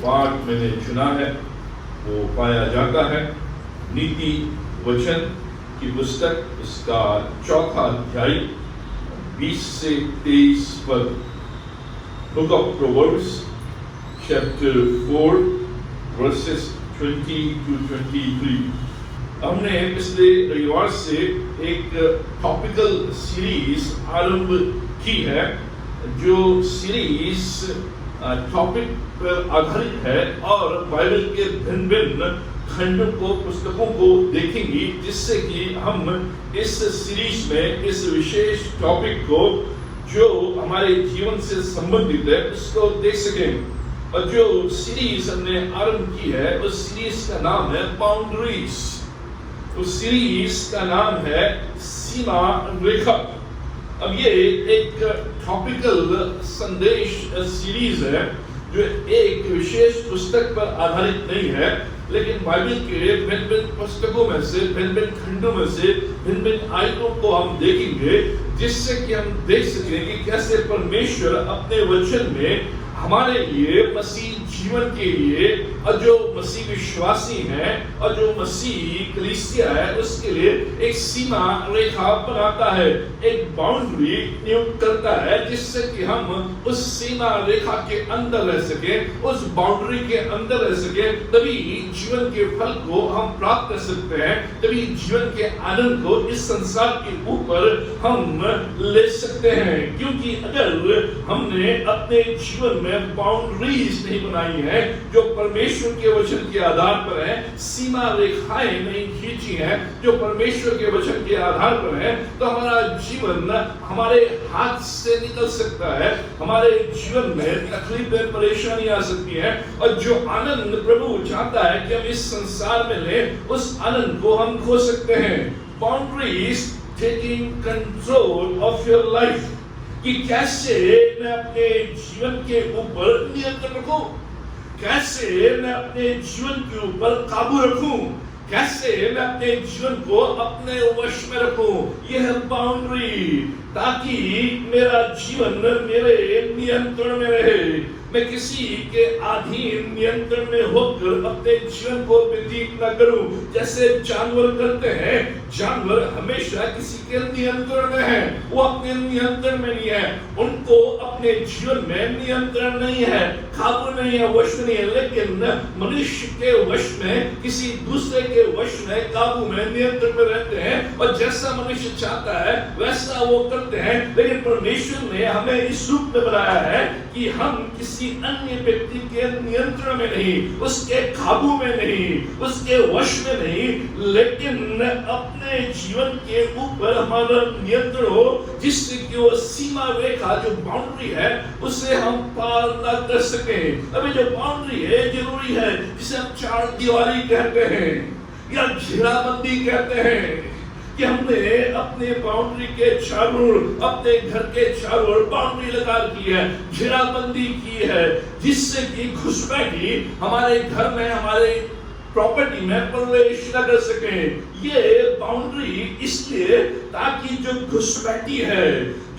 पाठ मैंने चुना है वो पाया जाता है नीति वचन की पुस्तक, उसका 4 अध्याय 20 से 23 पद। Book of proverbs chapter 4 versus 20 to 23। हमने पिछले रविवार से एक टॉपिकल सीरीज आरंभ की है, जो सीरीज टॉपिक पर आधारित है और बाइबल के भिन्न भिन्न खंडों को, पुस्तकों को देखेंगी, जिससे कि हम इस सीरीज में इस विशेष टॉपिक को जो हमारे जीवन से संबंधित है उसको देख सकें। और जो सीरीज हमने आरंभ की है उस सीरीज का नाम है बाउंड्रीज, उस सीरीज का नाम है सीमा रेखा। अब ये एक टॉपिकल संदेश सीरीज है जो एक विशेष पुस्तक पर आधारित नहीं है, लेकिन बाइबल के भिन्न भिन्न पुस्तकों में से, भिन्न भिन्न खंडों में से भिन्न भिन्न आयतों को हम देखेंगे, जिससे कि हम देख सकें कि कैसे परमेश्वर अपने वचन में हमारे लिए, मसीह जीवन के लिए, और जो मसीह विश्वासी हैं और जो मसीह कलीसिया है उसके लिए एक सीमा रेखा बनाता है, एक बाउंड्री नियुक्त करता है, जिससे कि हम उस सीमा रेखा के अंदर रह सके, उस बाउंड्री के अंदर रह सके। तभी जीवन के फल को हम प्राप्त कर सकते हैं, तभी जीवन के आनंद को इस संसार के ऊपर हम ले सकते हैं। क्योंकि अगर हमने अपने जीवन में बाउंड्रीज नहीं बनाई है जो परमेश्वर के वचन के आधार पर है, सीमा रेखाएं नहीं खींची हैं जो परमेश्वर के वचन के आधार पर है, तो हमारा जीवन हमारे हाथ से निकल सकता है, हमारे जीवन में तकलीफें, परेशानी आ सकती है, और जो आनंद प्रभु चाहता है कि हम इस संसार में लें, उस आनंद को हम खो सकते हैं। Boundaries taking control of your life, कि कैसे मैं अपने जीवन के ऊपर नियंत्रण रखूं, कैसे मैं अपने जीवन के ऊपर काबू रखूं, कैसे मैं अपने जीवन को अपने वश में रखूं। यह बाउंड्री, ताकि मेरा जीवन मेरे नियंत्रण में रहे, मैं किसी के अधीन नियंत्रण में होकर अपने जीवन को व्यतीत न करूं। जैसे जानवर करते हैं, जानवर हमेशा किसी के नियंत्रण में है, वो अपने नियंत्रण में नहीं है, उनको अपने जीवन में नियंत्रण नहीं है, काबू नहीं है, वश नहीं है। लेकिन मनुष्य के वश में, किसी दूसरे के वश में, काबू में, नियंत्रण में रहते हैं, और जैसा मनुष्य चाहता है वैसा वो करते हैं। लेकिन परमेश्वर ने हमें इस रूप में बनाया है कि हम किसी अन्य व्यक्ति के नियंत्रण में नहीं, उसके काबू में नहीं, उसके वश में नहीं, लेकिन अपने जीवन के ऊपर हमारा नियंत्रण हो, जिससे कि वो सीमा रेखा, जो बाउंड्री है, उसे हम पार न कर सके। अभी जो बाउंड्री है जरूरी है, जिसे हम चार दीवारी कहते हैं या घेराबंदी कहते हैं, कि हमने अपने बाउंड्री के चारों ओर, अपने घर के चारों ओर बाउंड्री लगा दी है, घेराबंदी की है, जिससे कि घुसपैठी हमारे घर में, हमारे प्रॉपर्टी में प्रवेश न कर सके। ये बाउंड्री इसलिए ताकि जो घुसपैठी है,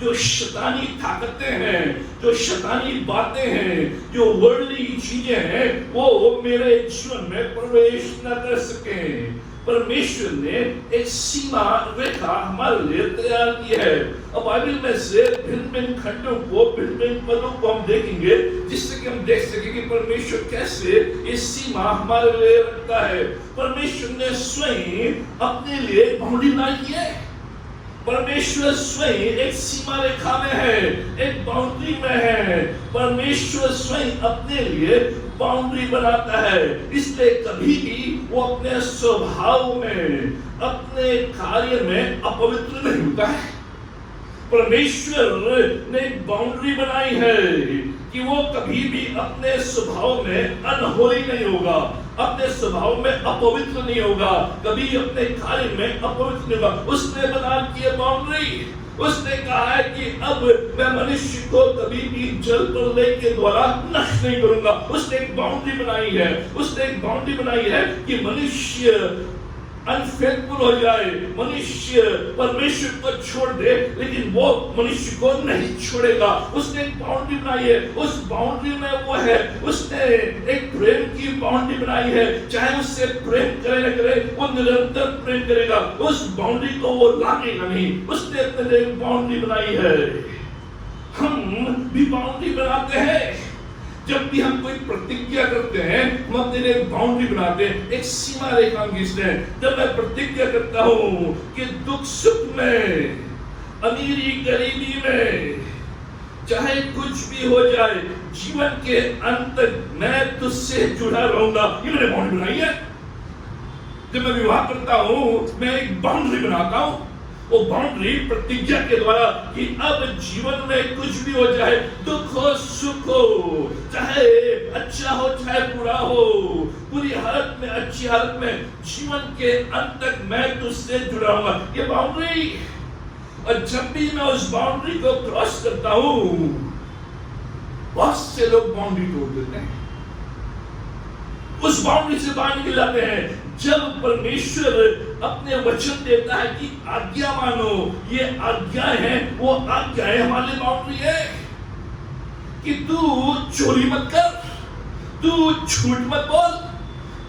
जो शैतानी ताकतें हैं, जो शैतानी बातें हैं, जो वर्ल्डली चीजें हैं, वो मेरे जीवन में प्रवेश न कर सके। परमेश्वर ने एक सीमा रेखा हमारे लिए तैयार की है। अब बाइबल में से भिन्न भिन्न खंडों को, भिन्न भिन्न पदों को हम देखेंगे, जिससे कि हम देख सकें कि परमेश्वर कैसे इस सीमा हमारे लिए रखता है। परमेश्वर ने स्वयं अपने लिए बाउंड्री बनाई है, परमेश्वर स्वयं एक सीमा रेखा में है, एक बाउंड्री में है। परमेश्वर स्वयं अपने लिए बाउंड्री बनाता है, इसलिए कभी भी वो अपने स्वभाव में, अपने कार्य में अपवित्र नहीं होता है। परमेश्वर ने बाउंड्री बनाई है कि वो कभी भी अपने स्वभाव में अनहोली नहीं होगा, अपने स्वभाव में अपवित्र नहीं होगा, कभी अपने कार्य में अपवित्र नहीं होगा। उसने बना की बाउंड्री, उसने कहा है कि अब मैं मनुष्य को कभी भी जल प्रलय के द्वारा नष्ट नहीं करूंगा। उसने एक बाउंड्री बनाई है, उसने एक बाउंड्री बनाई है कि मनुष्य अनफेथफुल हो जाए, मनुष्य परमेश्वर को छोड़ दे, लेकिन वो मनुष्य को नहीं छोड़ेगा। उसने एक बाउंड्री बनाई है, उस बाउंड्री में वो है, उसने एक प्रेम की बाउंड्री बनाई है। चाहे उससे प्रेम करे न करे, वो निरंतर प्रेम करेगा, उस बाउंड्री को वो लागेगा नहीं। उसने अपने लिए एक बाउंड्री बनाई है। हम भी बाउंड्री बनाते हैं। जब भी हम कोई प्रतिज्ञा करते हैं, हम अपने लिए एक बाउंड्री बनाते हैं, एक सीमा रेखा खींचते हैं। जब मैं प्रतिज्ञा करता हूं कि दुख सुख में, अमीरी गरीबी में, चाहे कुछ भी हो जाए, जीवन के अंत तक मैं तुझसे जुड़ा रहूंगा, ये मैंने बाउंड्री बनाई है। जब मैं विवाह करता हूं, मैं एक बाउंड्री बनाता हूं। वो बाउंड्री प्रतिज्ञा के द्वारा कि अब जीवन में कुछ भी हो जाए, दुख हो सुख हो, चाहे अच्छा हो चाहे बुरा हो, बुरी हालत में अच्छी हालत में, जीवन के अंत तक मैं तुझसे जुड़ा हूंगा, ये बाउंड्री। और जब भी मैं उस बाउंड्री को क्रॉस करता हूं, बहुत से लोग बाउंड्री तोड़ देते हैं, उस बाउंड्री से बाहर निकल जाते हैं। जब परमेश्वर अपने वचन देता है कि आज्ञा मानो, ये आज्ञा है, वो आज्ञा है, हमारे बाउंड्री है कि तू चोरी मत कर, तू झूठ मत बोल,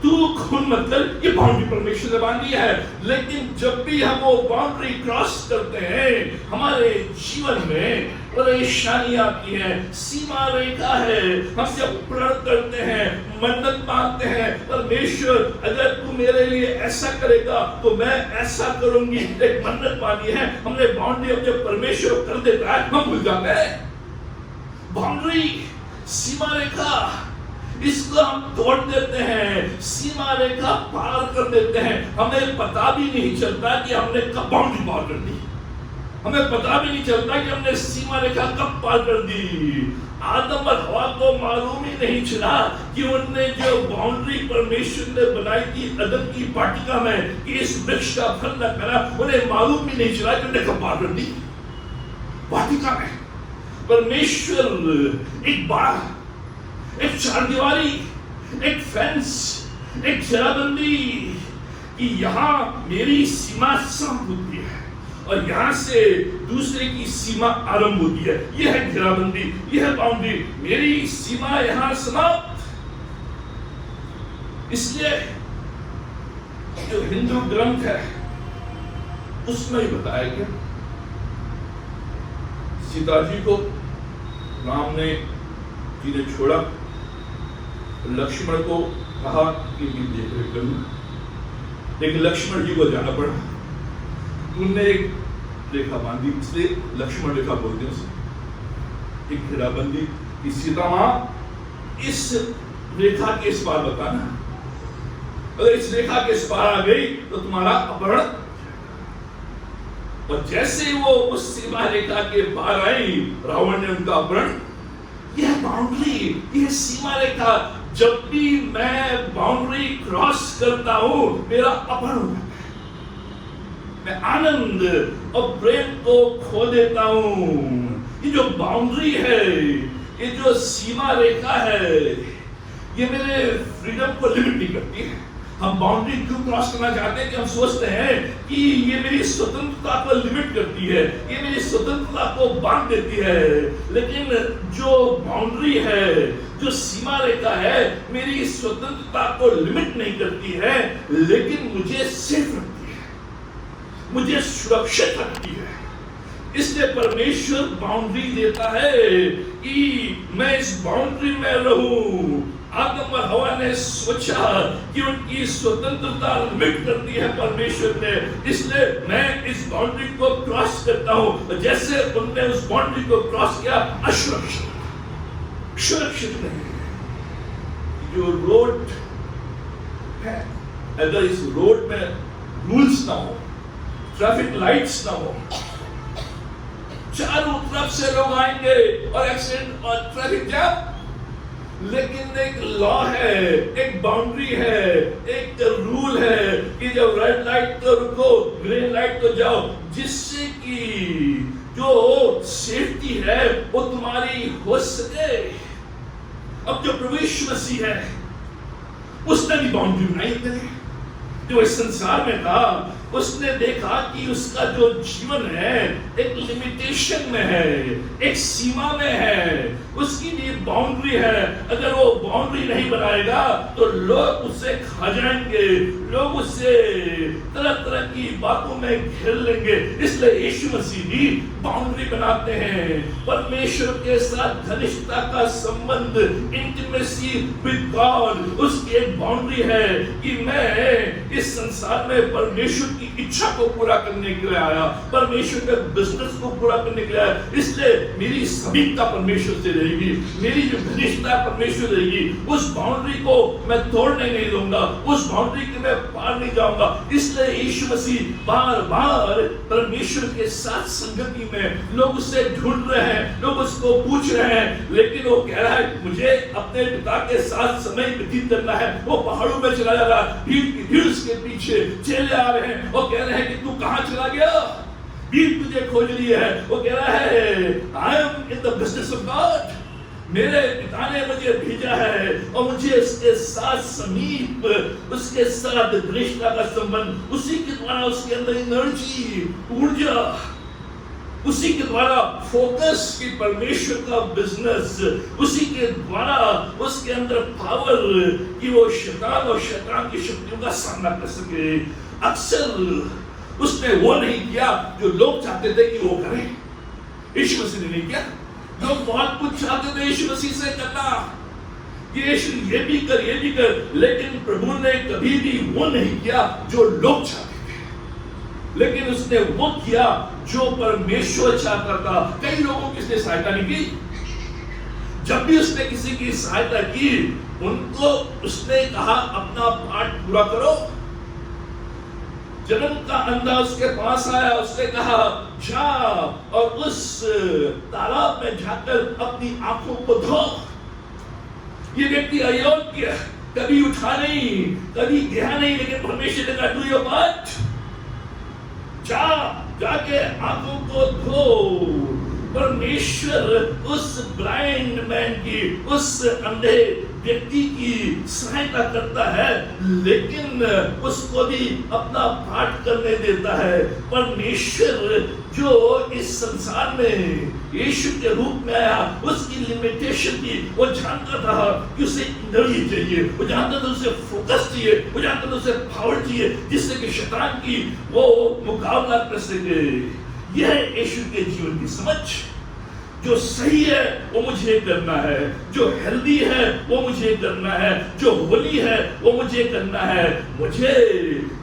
तू खून मत कर, ये बाउंड्री परमेश्वर ने बांधी है। लेकिन जब भी हम वो बाउंड्री क्रॉस करते हैं, हमारे जीवन में परेशानी आती है, सीमा रेखा है, हम जब प्रण करते हैं, मन्नत मांगते हैं, परमेश्वर अगर तू मेरे लिए ऐसा करेगा तो मैं ऐसा करूंगी, एक मन्नत मांगी है, हमने बाउंड्री अब जब परमेश्वर कर देता है, हम भूल जाते हैं। बाउंड्री, सीमा रेखा, इसको हम तोड़ देते हैं, सीमा रेखा पार कर देते हैं। हमें पता भी नहीं चलता कि हमने कब बाउंड्री पार कर दी, हमें पता भी नहीं चलता कि हमने सीमा रेखा कब पार कर दी। आदम और हवा को मालूम ही नहीं चला कि उनने जो बाउंड्री परमेश्वर ने बनाई थी अदन की वाटिका में कि इस वृक्ष का फल न खाना, उन्हें मालूम भी नहीं चला कि उन्हें कब पार कर दी। वाटिका में परमेश्वर एक बार, एक चारदीवारी, एक फेंस, एक घेराबंदी कि यहाँ मेरी सीमा समाप्त होती है और यहाँ से दूसरे की सीमा आरंभ होती है। यह है घेराबंदी, यह है बाउंड्री, मेरी सीमा यहाँ समाप्त। इसलिए जो हिंदू ग्रंथ है उसमें ही बताया गया, सीता जी को राम ने जी ने छोड़ा, लक्ष्मण को कहा कि मैं देख रेख करूं, लेकिन लक्ष्मण जी को जाना पड़ा। उनने एक रेखा बांधी, इसलिए लक्ष्मण रेखा बोलते हैं उसे, एक घेराबंदी कि सीता मां इस रेखा के इस पार बताना, अगर इस रेखा के इस पार आ गई तो तुम्हारा अपहरण। और जैसे वो उस सीमा रेखा के पार आई, रावण ने उनका अपहरण। यह बाउंड्री, यह सीमा रेखा, जब भी मैं बाउंड्री क्रॉस करता हूं, मेरा अपहरण होता है, मैं आनंद और प्रेम को खो देता हूं। ये जो बाउंड्री है, ये जो सीमा रेखा है, ये मेरे फ्रीडम को लिमिट नहीं करती है। हम बाउंड्री क्यों क्रॉस करना चाहते हैं कि हम सोचते हैं कि ये मेरी स्वतंत्रता को लिमिट करती है, ये मेरी स्वतंत्रता को बांध देती है। लेकिन जो बाउंड्री है, जो सीमा रेखा है, मेरी स्वतंत्रता को लिमिट नहीं करती है, लेकिन मुझे सेफ रखती है, मुझे सुरक्षित रखती है। इसलिए परमेश्वर बाउंड्री देता है कि मैं इस बाउंड्री में रहूं। आदम और हवा ने सोचा कि उनकी स्वतंत्रता लिमिट कर दी है परमेश्वर ने, इसलिए मैं इस बाउंड्री को क्रॉस करता हूं। जैसे उनने उस बाउंड्री को क्रॉस किया, असुरक्षित, सुरक्षित नहीं। जो रोड है, अगर इस रोड में रूल्स ना हो, ट्रैफिक लाइट्स ना हो, चारों तरफ से लोग आएंगे और एक्सीडेंट और ट्रैफिक जाम, लेकिन एक लॉ है, एक बाउंड्री है, एक रूल है कि जब रेड लाइट तो रुको, ग्रीन लाइट तो जाओ, जिससे कि जो सेफ्टी है वो तुम्हारी हो सके। अब जो प्रभु यीशु मसीह है, उसने भी बाउंड्री बनाई है, जो इस संसार में था, उसने देखा कि उसका जो जीवन है एक लिमिटेशन में है, एक सीमा में है, उसकी भी बाउंड्री है। अगर वो बाउंड्री नहीं बनाएगा तो लोग उससे खा जाएंगे, लोग उससे तरह तरह की बातों में घेर लेंगे। इसलिए यीशु मसीह भी बाउंड्री बनाते हैं। परमेश्वर के साथ घनिष्ठता का संबंध, इंटीमेसी विद गॉड, उसकी एक बाउंड्री है कि मैं इस संसार में परमेश्वर की इच्छा को पूरा करने के लिए आया, परमेश्वर के बिजनेस को पूरा करने के लिए आया। इसलिए मेरी समीपता परमेश्वर से रहेगी, मेरी जो घनिष्ठता परमेश्वर रहेगी। उस बाउंड्री को मैं तोड़ने नहीं दूंगा, उस बाउंड्री के मैं पार नहीं जाऊंगा। इसलिए यीशु मसीह बार बार परमेश्वर के साथ संगति में, लोग उससे ढूंढ रहे हैं, लोग उसको पूछ रहे हैं, लेकिन वो कह रहा है मुझे अपने पिता के साथ समय व्यतीत करना है। वो पहाड़ों में चला जा रहा है, भीड़ उसके पीछे चले आ रहे हैं, वो कह रहे हैं कि तू कहां चला गया, भीड़ तुझे खोज रही है। वो कह रहा है I am in the business of God, मेरे पिता ने मुझे भेजा है और मुझे उसके साथ समीप, उसके साथ घनिष्ठता का संबंध, उसी के द्वारा उसके अंदर एनर्जी, ऊर्जा, उसी के द्वारा फोकस की परमेश्वर का बिजनेस, उसी के द्वारा उसके अंदर पावर कि वो शैतान और शैतान की शक्तियों का सामना कर सके। अक्सर उसने वो नहीं किया जो लोग चाहते थे कि वो करे, यीशु मसीह ने नहीं किया। लोग बहुत कुछ चाहते थे यीशु मसीह से करना, यीशु ये भी कर, लेकिन प्रभु ने कभी भी वो नहीं किया जो लोग चाहते थे, लेकिन उसने वो किया जो परमेश्वर चाहता था। कई लोगों की उसने सहायता नहीं की, जब भी उसने किसी की सहायता की उनको उसने कहा अपना पाठ पूरा करो। जन्म का अंधा उसके पास आया, उसने कहा जा और उस तालाब में जाकर अपनी आंखों को धो। ये व्यक्ति अयोग्य, कभी उठा नहीं, कभी गया नहीं, लेकिन परमेश्वर ने कहा डू योर पार्ट, जाके आंखों को धो। परमेश्वर उस ब्लाइंड मैन की, उस अंधे व्यक्ति की सहायता करता है, लेकिन उसको भी अपना पाठ करने देता है। परमेश्वर जो इस संसार में यीशु के रूप में आया, उसकी लिमिटेशन थी। वो जानता था कि उसे एनर्जी चाहिए, वो जानता था उसे फोकस चाहिए, वो जानता था उसे पावर चाहिए, जिससे कि शैतान की वो मुकाबला कर सके। यह है यीशु के जीवन की समझ। जो सही है वो मुझे करना है, जो हेल्दी है वो मुझे करना है, जो होली है वो मुझे करना है, मुझे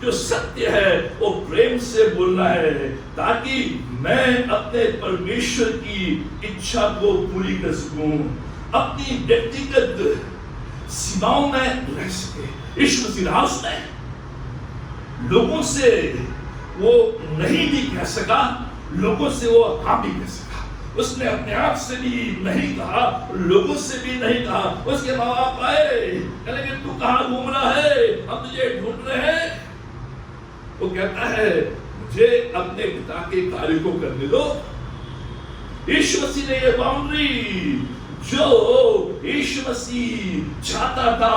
जो सत्य है वो प्रेम से बोलना है, ताकि मैं अपने परमेश्वर की इच्छा को पूरी कर सकूं, अपनी व्यक्तिगत सीमाओं में रह सके। यीशु मसीह राह में लोगों से वो नहीं भी कह सका, लोगों से वो हाँ भी कह सका। उसने अपने आप से भी नहीं कहा, लोगों से भी नहीं कहा। उसके माँ बाप आए, कहने तू कहाँ घूम रहा है, हम तुझे ढूंढ रहे हैं। वो कहता है मुझे अपने पिता के कार्य को करने दो। यीशु मसीह ने ये बाउंड्री, जो यीशु मसीह चाहता था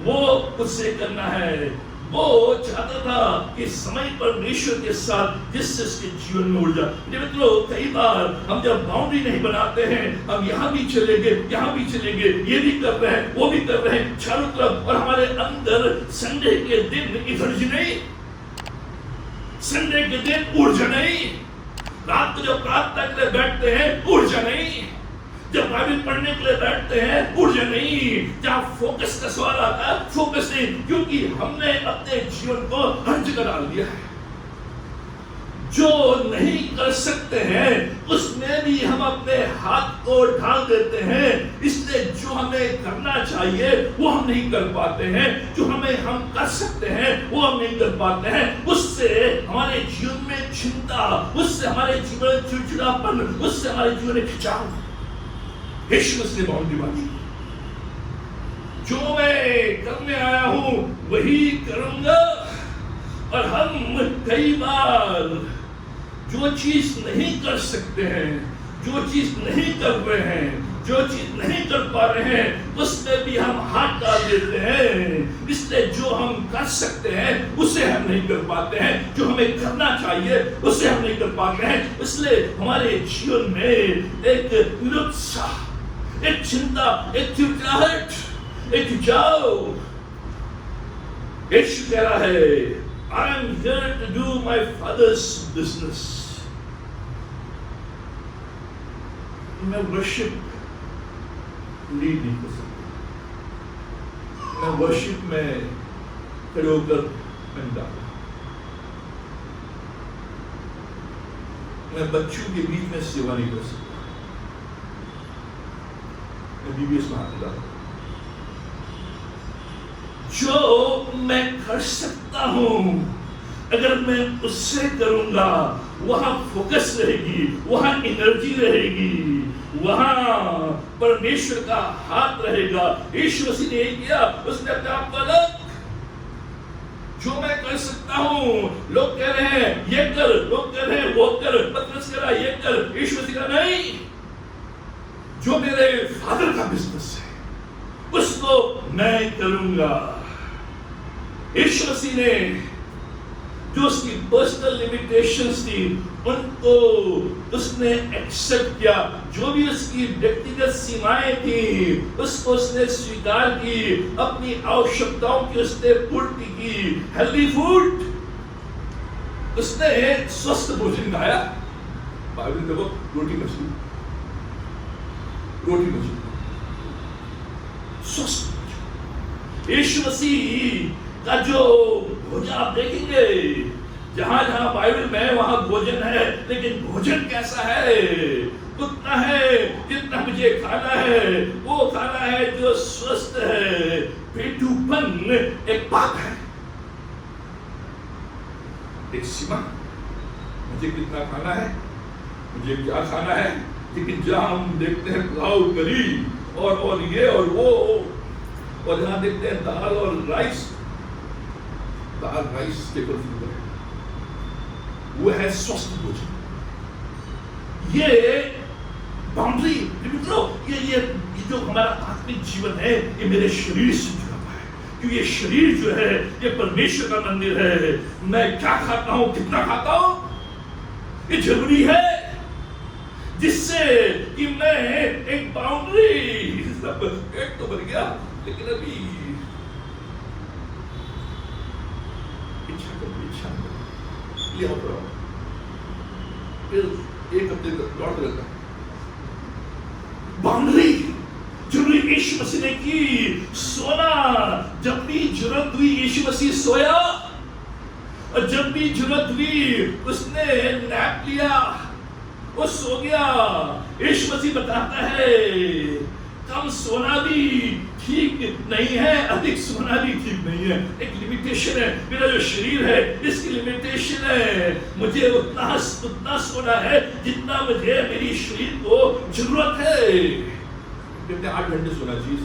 वो उससे करना है। वो चाहता था कि समय परमेश्वर के साथ जिससे उसके जीवन में उड़ जाए। मित्रों, कई बार हम जब बाउंड्री नहीं बनाते हैं, हम यहाँ भी चलेंगे, यहाँ भी चलेंगे, ये भी कर रहे हैं, वो भी कर रहे हैं, चारों तरफ, और हमारे अंदर संडे के दिन एनर्जी नहीं, संडे के दिन ऊर्जा नहीं, रात को जब प्रार्थना के लिए बैठते हैं ऊर्जा नहीं, जब बाइबल पढ़ने के लिए बैठते हैं ऊर्जा नहीं, जहां फोकस का सवाल आता है फोकस नहीं, क्योंकि हमने अपने जीवन को हर जगह डाल दिया है। जो नहीं कर सकते हैं उसमें भी हम अपने हाथ को डाल देते हैं। इसलिए जो हमें करना चाहिए वो हम नहीं कर पाते हैं, जो हम कर सकते हैं वो हम नहीं कर पाते हैं। उससे हमारे जीवन में चिंता, उससे हमारे जीवन में चिड़चिड़ापन, उससे हमारे जीवन में खिंचाव। यीशु मसीह ने बाउंड्री बांधी, जो मैं करने आया हूं वही करूंगा। और हम कई बार जो चीज नहीं कर सकते हैं, जो चीज नहीं कर रहे हैं, जो चीज नहीं कर पा रहे हैं, उसमें भी हम हाथ डाल देते हैं। इसलिए जो जो हम कर सकते हैं उसे हम नहीं कर पाते हैं, जो हमें करना चाहिए उसे हम नहीं कर पाते हैं। इसलिए हमारे जीवन में एक निरुत्साह, एक चिंता, एक चिड़चिड़ाहट, एक जाओ। यीशु कह रहा है, I am here to do my father's business. मैं वर्शिप लीड नहीं कर सकता, मैं वर्शिप में खड़े होकर नहीं डालता, मैं बच्चों के बीच में सेवा नहीं कर सकता, मैं बीबीएस में हाथ डालता। जो मैं कर सकता हूं अगर मैं उससे करूंगा, वहां फोकस रहेगी, वहां एनर्जी रहेगी, वहां परमेश्वर का हाथ रहेगा। यीशु मसीह ने यही किया, उसने अपने आप को अलग, जो मैं कर सकता हूं, लोग कह रहे हैं ये कर, लोग कह रहे हैं वो कर, पतरस कह रहा है ये कर, यीशु मसीह कहा नहीं, जो मेरे फादर का बिजनेस है उसको मैं करूंगा। यीशु मसीह ने जो उसकी पर्सनल लिमिटेशंस थी उनको उसने एक्सेप्ट किया, जो भी उसकी व्यक्तिगत सीमाएं थी उसको उसने स्वीकार की, अपनी आवश्यकताओं की उसने पूर्ति की। हेल्दी फूड, उसने स्वस्थ भोजन खाया। बाइबल देखो, रोटी मछली, रोटी मछली, स्वस्थ। यीशु मसीह का जो भोजन आप देखेंगे, जहां जहां बाइबल में वहां भोजन है, लेकिन भोजन कैसा है? उतना है जितना मुझे खाना है, वो खाना है जो स्वस्थ है। पेटूपन एक बात है, एक सीमा, मुझे कितना खाना है, मुझे क्या खाना है। लेकिन जहां हम देखते हैं पुलाव, करी और ये और वो, और जहां देखते हैं दाल और राइस, दाल राइस के फूड है, वो है स्वस्थ भोजन। ये बाउंड्री, ये जो हमारा आत्मिक जीवन है, ये मेरे शरीर से जुड़ा हुआ है, क्योंकि ये शरीर जो है ये परमेश्वर का मंदिर है। मैं क्या खाता हूं, कितना खाता हूं, ये जरूरी है, जिससे कि मैं एक बाउंड्री, सब पेट तो भर गया लेकिन अभी फिर एक हफ्ते तक लौट रहता है। बाउंड्री जरूरी यीशु मसीह ने की। सोना, जब भी जरूरत हुई यीशु मसीह सोया, और जब भी जरूरत हुई उसने नैप लिया, वो सो गया। यीशु मसीह बताता है कम सोना भी ठीक नहीं है, अधिक सोना भी ठीक नहीं है। एक लिमिटेशन है, मेरा जो शरीर है इसकी लिमिटेशन है। मुझे उतना सोना है जितना मुझे मेरी शरीर को जरूरत है। 8 घंटे सोना चाहिए,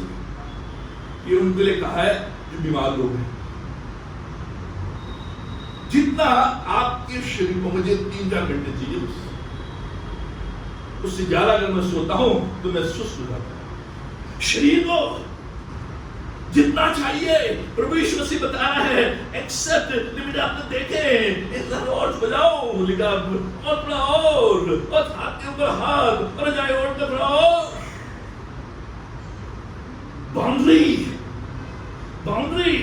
ये उनके लिए कहा है जो बीमार लोग हैं। जितना आपके शरीर को मुझे 3-4 घंटे चाहिए, उससे ज्यादा अगर मैं सोता हूं तो मैं सुस्त हो जाता हूं। शरीर को जितना चाहिए प्रभु यीशु मसीह बता रहा है, एक्सेप्ट लिमिट। आपने देखे और बजाओ, लिखा और थोड़ा और हाथ के ऊपर हाथ और जाए और थोड़ा और। Boundary, boundary,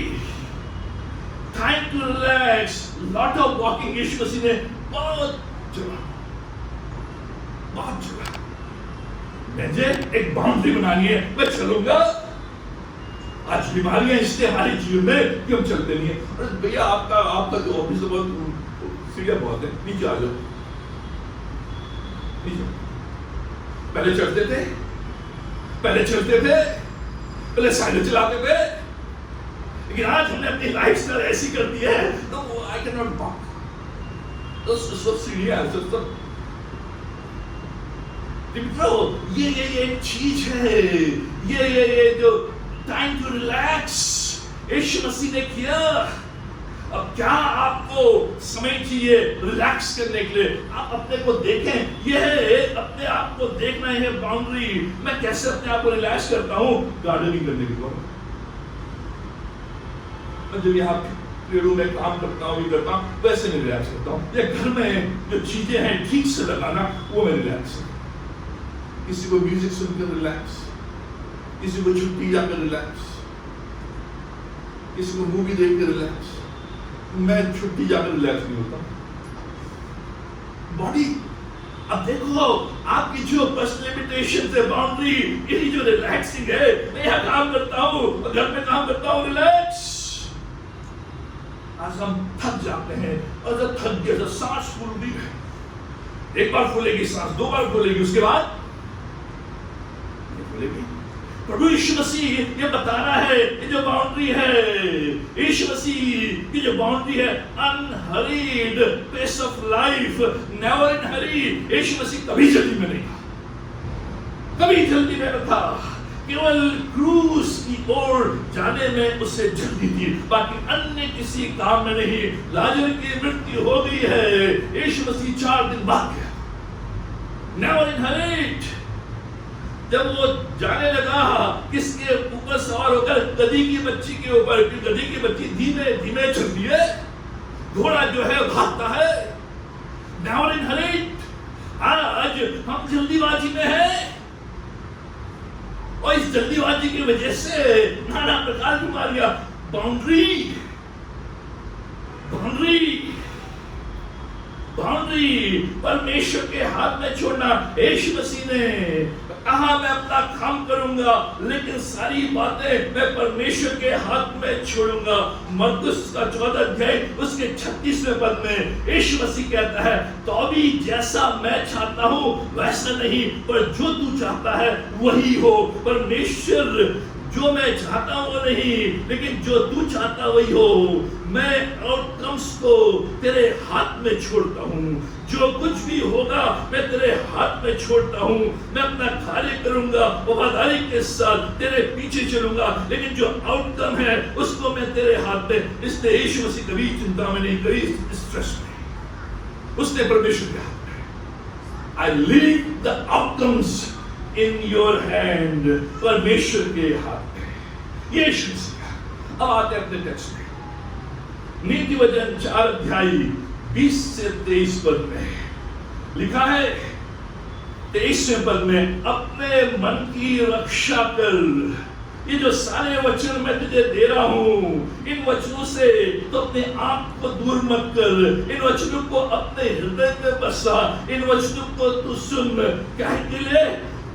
time to relax, lot of walking. यीशु मसीह ने बहुत जगह मुझे एक बाउंड्री बनानी है, मैं चलूंगा। आज बीमारियां इसलिए हमारे जीवन में कि हम चलते नहीं है। अरे भैया आपका जो ऑफिस बहुत सीढ़ियां बहुत है, नीचे आ जाओ, नीचे। पहले चलते थे, पहले साइकिल चलाते थे, लेकिन आज हमने अपनी लाइफस्टाइल ऐसी कर दी है तो आई कैन नॉट वॉक। तो सब सीढ़ियां, ये एक चीज है, ये जो टाइम टू रिलैक्स यीशु मसीह ने किया। अब क्या आपको समय चाहिए रिलैक्स करने के लिए? आप अपने को देखें, ये है अपने आप को देखना है बाउंड्री। मैं कैसे अपने आप को रिलैक्स करता हूं? गार्डनिंग करने के बाद, मैं जब यहाँ पेड़ों में काम करता हूँ, करता हूँ, वैसे मैं रिलैक्स करता हूँ। या घर में जो चीजें हैं ठीक से लगाना, वो मैं रिलैक्स करता हूँ। किसी को म्यूजिक सुनकर रिलैक्स, किसी को छुट्टी जाकर रिलैक्स, किसी को मूवी देख कर रिलैक्स। मैं छुट्टी जाकर रिलैक्स नहीं होता। बॉडी, अब देखो आपकी जो पर्सनल लिमिटेशन है, बाउंड्री, यही जो रिलैक्सिंग है, मैं यहाँ काम करता हूँ और घर में काम करता हूँ, रिलैक्स। आज हम थक जाते हैं और जब थक गए तो सांस फूलती है, एक बार फूलेगी सांस, दो बार फूलेगी, उसके बाद फूलेगी। प्रभु यीशु मसीह ये बता रहा है, ये जो बाउंड्री है, यीशु मसीह की जो बाउंड्री है, unhurried pace of life, never in hurry. यीशु मसीह कभी जल्दी में नहीं था, कभी जल्दी में न था, केवल क्रूस की ओर जाने में उसे जल्दी थी, बाकी अन्य किसी काम में नहीं। लाजर की मृत्यु हो गई है, यीशु मसीह 4 दिन बाद गया, नेवर इन हरी। जब वो जाने लगा किसके ऊपर सवार होकर, गधी की बच्ची के ऊपर, गधी की बच्ची धीमे धीमे चलती है, घोड़ा जो है भागता है, नेवर इन हरी। आज हम जल्दीबाजी में हैं और इस जल्दीबाजी की वजह से नाना प्रकार की बीमारियां। बाउंड्री, बाउंड्री, बाउंड्री परमेश्वर के हाथ में छोड़ना। यीशु मसीह ने कहा मैं अपना काम करूंगा, लेकिन सारी बातें मैं परमेश्वर के हाथ में छोड़ूंगा। मरकुस का 14 अध्याय उसके 36वें पद में यीशु मसीह कहता है, तो अभी जैसा मैं चाहता हूं वैसा नहीं, पर जो तू चाहता है वही हो। परमेश्वर, जो मैं चाहता हूं वो नहीं, लेकिन जो तू चाहता वही हो। मैं आउटकम्स को तेरे हाथ में छोड़ता हूं, जो कुछ भी होगा मैं तेरे हाथ में छोड़ता हूं। मैं अपना कार्य करूंगा, वफादारी के साथ तेरे पीछे चलूंगा, लेकिन जो आउटकम है उसको मैं तेरे हाथ में। इसलिए यीशु मसीह कभी चिंता में नहीं, कभी स्ट्रेस में, उसने परमेश्वर के हाथ में। I leave the outcomes in your hand, परमेश्वर के हाथ में। यीशु मसीह। अब आते हैं अपने टेक्स्ट में, नीति वचन 4 अध्याय 20 से 23 पद में लिखा है, 23वें पद में, अपने मन की रक्षा कर। ये जो सारे वचन मैं तुझे दे रहा हूं, इन वचनों से तो अपने आप को दूर मत कर, इन वचनों को अपने हृदय में बसा, इन वचनों को तू सुन। क्या के लिए?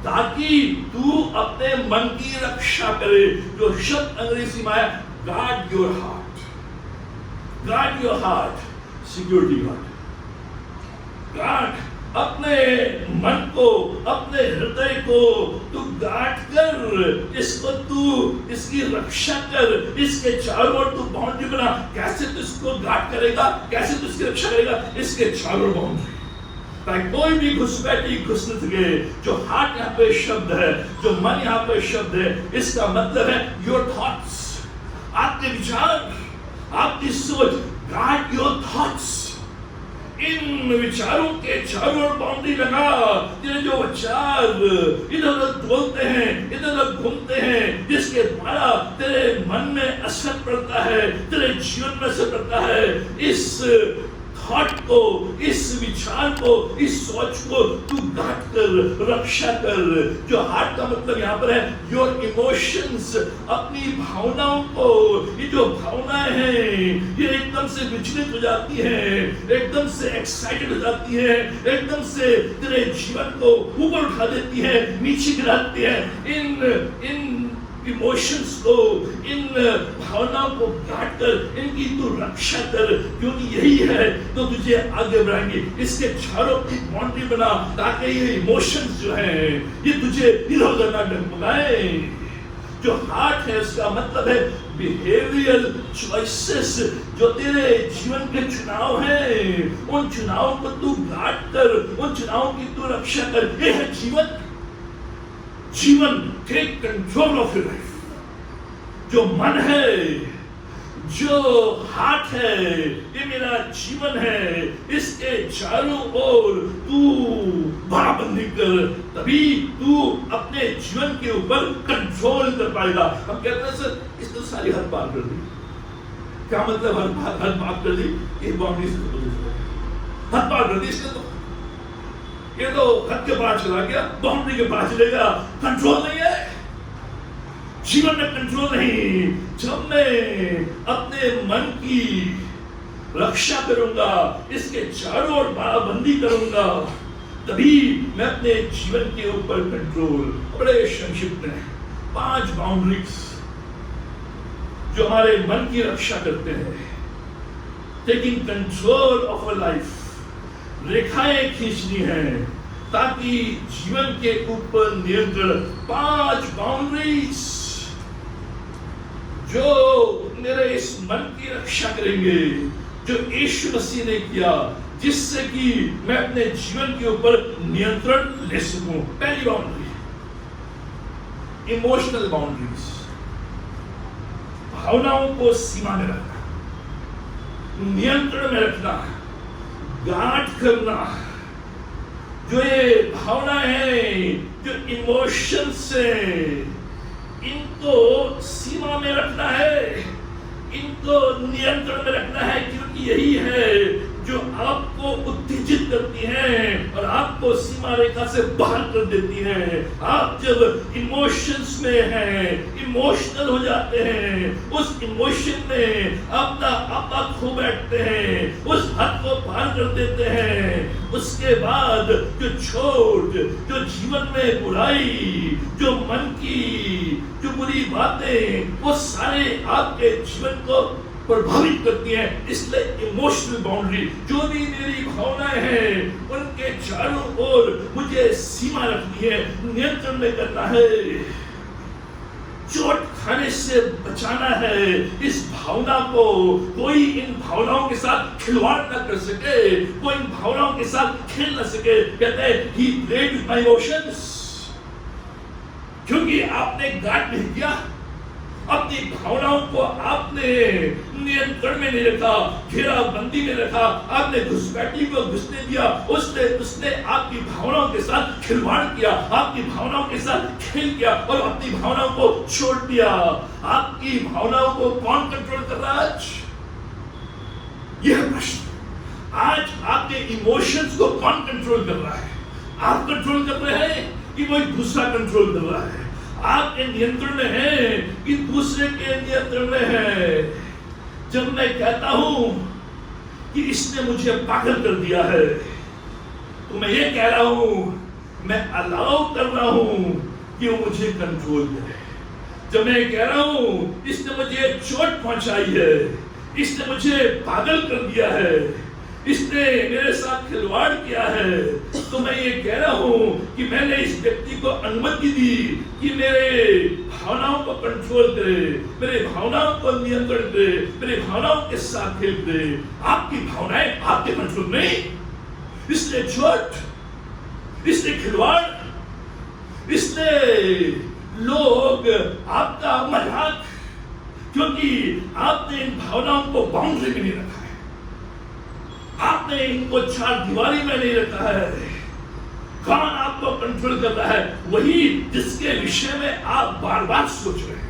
ताकि तू अपने मन की रक्षा करे। जो शब्द अंग्रेजी में है, guard your heart, guard your heart, security guard, guard अपने मन को, अपने हृदय को तू गार्ड कर, इसको तू, इसकी रक्षा कर, इसके चारों ओर तू बाउंड्री बना। कैसे तू इसको गार्ड करेगा, कैसे तू इसकी रक्षा करेगा? इसके चारों बाउंड्री, ताकि कोई भी घुसपैठी घुस न सके। जो हार्ट यहाँ पे शब्द है, जो मन यहाँ पे शब्द है, इसका मतलब है योर थॉट्स, आपके विचार, आपकी सोच। गार्ड योर थॉट्स, इन विचारों के चारों ओर बाउंड्री लगा। तेरे जो विचार इधर उधर बोलते हैं, इधर उधर घूमते हैं, जिसके द्वारा तेरे मन में असर पड़ता है, तेरे जीवन में असर पड़ता है, इस थॉट को, इस विचार को, इस सोच को तू गार्ड कर, रक्षा कर। जो हार्ट का मतलब यहाँ पर है योर इमोशंस, अपनी भावनाओं को। ये जो भावनाएं हैं ये एकदम से विचलित हो जाती हैं, एकदम से एक्साइटेड हो जाती हैं, एकदम से तेरे जीवन को ऊपर उठा देती है, नीचे गिराती है। इन इमोशंस को, इन भावनाओं को गार्ड कर, इनकी तू रक्षा कर, क्योंकि यही है तो तुझे आगे बढ़ाएंगे। इसके चारों की बाउंड्री बना, ताकि ये इमोशंस जो हैं ये तुझे इधर उधर ना डगमगाए। जो हार्ट है उसका मतलब है बिहेवियरल चॉइसेस, जो तेरे जीवन के चुनाव हैं, उन चुनावों को तू गार्ड कर, उन चुनावों की तू रक्षा कर। ये है जीवन। जीवन, take control of your life. जो मन है, जो हार्ट है, ये मेरा जीवन है, इसके चारों ओर तू बाड़ाबंदी कर, तभी तू अपने जीवन के ऊपर कंट्रोल कर पाएगा। हम कहते हैं सर इस तो सारी हद पार कर दी, क्या मतलब हद माफ कर दी, ये बाउंड्री से तो हद पार कर दी इसने, तो ये तो हद के पार चला गया, बाउंड्री के पार चलेगा। कंट्रोल नहीं है जीवन में, कंट्रोल नहीं। जब मैं अपने मन की रक्षा करूंगा, इसके चारों ओर बाड़ाबंदी करूंगा, तभी मैं अपने जीवन के ऊपर कंट्रोल। बड़े संक्षिप्त में 5 बाउंड्रीज जो हमारे मन की रक्षा करते हैं, taking control of a life, रेखाएं खींचनी है ताकि जीवन के ऊपर नियंत्रण। 5 बाउंड्रीज जो मेरे इस मन की रक्षा करेंगे, जो यीशु मसीह ने किया, जिससे कि मैं अपने जीवन के ऊपर नियंत्रण ले सकूं। पहली बाउंड्री, इमोशनल बाउंड्रीज, भावनाओं को सीमा में रखना, नियंत्रण में रखना, गार्ड करना। जो ये भावना है, जो इमोशंस है, इनको सीमा में रखना है, इनको नियंत्रण में रखना है, क्योंकि यही है जो आपको उत्तेजित करती है और आपको सीमा रेखा से बाहर कर देती है। आप जब इमोशंस में हैं, इमोशनल हो जाते हैं, उस इमोशन में अपना आपा खो बैठते हैं, उस हद को पार कर देते हैं। उसके बाद जो छोट, जो जीवन में बुराई, जो मन की जो बुरी बातें, वो सारे आपके जीवन को प्रभावित करती है। इसलिए इमोशनल बाउंड्री, जो भी मेरी भावनाएं हैं, उनके चारों ओर मुझे सीमा रखनी है, नियंत्रण में करना है, चोट खाने से बचाना है। इस भावना को कोई इन भावनाओं के साथ खिलवाड़ ना कर सके, कोई इन भावनाओं के साथ खेल ना सके। कहते हैं he played with my emotions, क्योंकि आपने गार्ड नहीं किया, अपनी भावनाओं को आपने नियंत्रण में नहीं रखा, घेराबंदी में रखा, आपने घुसपैठी को घुसने दिया। उसने आपकी भावनाओं के साथ खिलवाड़ किया, आपकी भावनाओं के साथ खेल किया और अपनी भावनाओं को छोड़ दिया। आपकी भावनाओं को कौन कंट्रोल कर रहा है आज? यह प्रश्न। आज आपके इमोशंस को कौन कंट्रोल कर रहा है? आप कंट्रोल कर रहे हैं कि कोई दूसरा कंट्रोल कर रहा है? आपके नियंत्रण में है कि दूसरे के नियंत्रण में है? जब मैं कहता हूं कि इसने मुझे पागल कर दिया है, तो मैं ये कह रहा हूं, मैं अलाउ कर रहा हूं कि वो मुझे कंट्रोल करे। जब मैं कह रहा हूं इसने मुझे चोट पहुंचाई है, इसने मुझे पागल कर दिया है, इसने मेरे साथ खिलवाड़ किया है, तो मैं ये कह रहा हूं कि मैंने इस व्यक्ति को अनुमति दी कि मेरे भावनाओं को कंट्रोल करे, मेरे भावनाओं को नियंत्रण करे, मेरे भावनाओं के साथ खेल करे। आपकी भावनाएं आपके कंट्रोल नहीं। इसलिए चोट, इसलिए खिलवाड़, इसलिए लोग आपका मजाक, क्योंकि आपने इन भावनाओं को बाउंड्री में नहीं रखा है, आपने इनको 4 दीवारी में नहीं रखा है। कौन आपको कंट्रोल कर रहा है? वही जिसके विषय में आप बार बार सोच रहे हैं,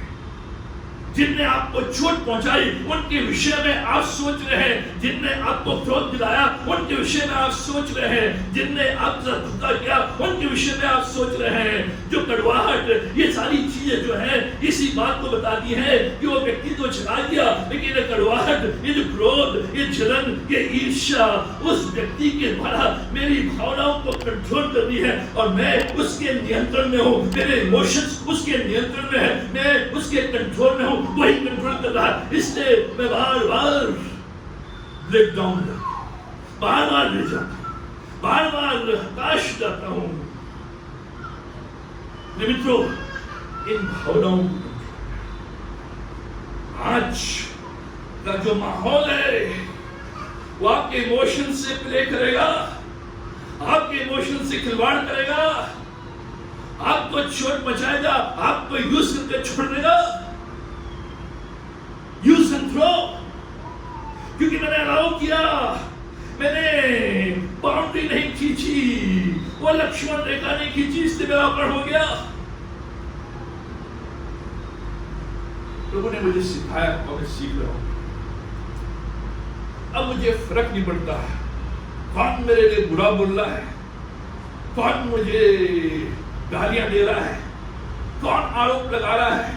जिनने आपको चोट पहुंचाई उनके विषय में आप सोच रहे हैं, जिनने आपको क्रोध दिलाया उनके विषय में आप सोच रहे हैं, जिनने आपसे धोखा किया उनके विषय में आप सोच रहे हैं। जो कड़वाहट, ये सारी चीजें जो हैं, इसी बात को बताती हैं कि वो व्यक्ति तो चला गया, लेकिन ये कड़वाहट, ये जो क्रोध, ये जलन, ये ईर्ष्या उस व्यक्ति के द्वारा मेरी भावनाओं को कंट्रोल कर रही है और मैं उसके नियंत्रण में हूँ। मेरे इमोशंस उसके नियंत्रण में है, मैं उसके कंट्रोल में हूँ, वही कंट्रोल कर रहा है। इसलिए मैं बार बार ब्रेक डाउन, बार बार ले जाता, बार बार हताश जाता हूं। मित्रों, इन भावनाओं, आज का जो माहौल है वो आपके इमोशन से प्ले करेगा, आपके इमोशन से खिलवाड़ करेगा, आपको चोट पहुंचाएगा, आपको यूज करके छोड़ देगा, यूज एंड थ्रो। क्योंकि मैंने अलाउ किया, मैंने बाउंड्री नहीं खींची, वो लक्ष्मण रेखा नहीं खींची, इसलिए मेरा अपराध हो गया। लोगों ने मुझे सिखाया और मैं सीख रहा हूं। अब मुझे फर्क नहीं पड़ता कौन मेरे लिए बुरा बोल रहा है, कौन मुझे गालियां दे रहा है, कौन आरोप लगा रहा है,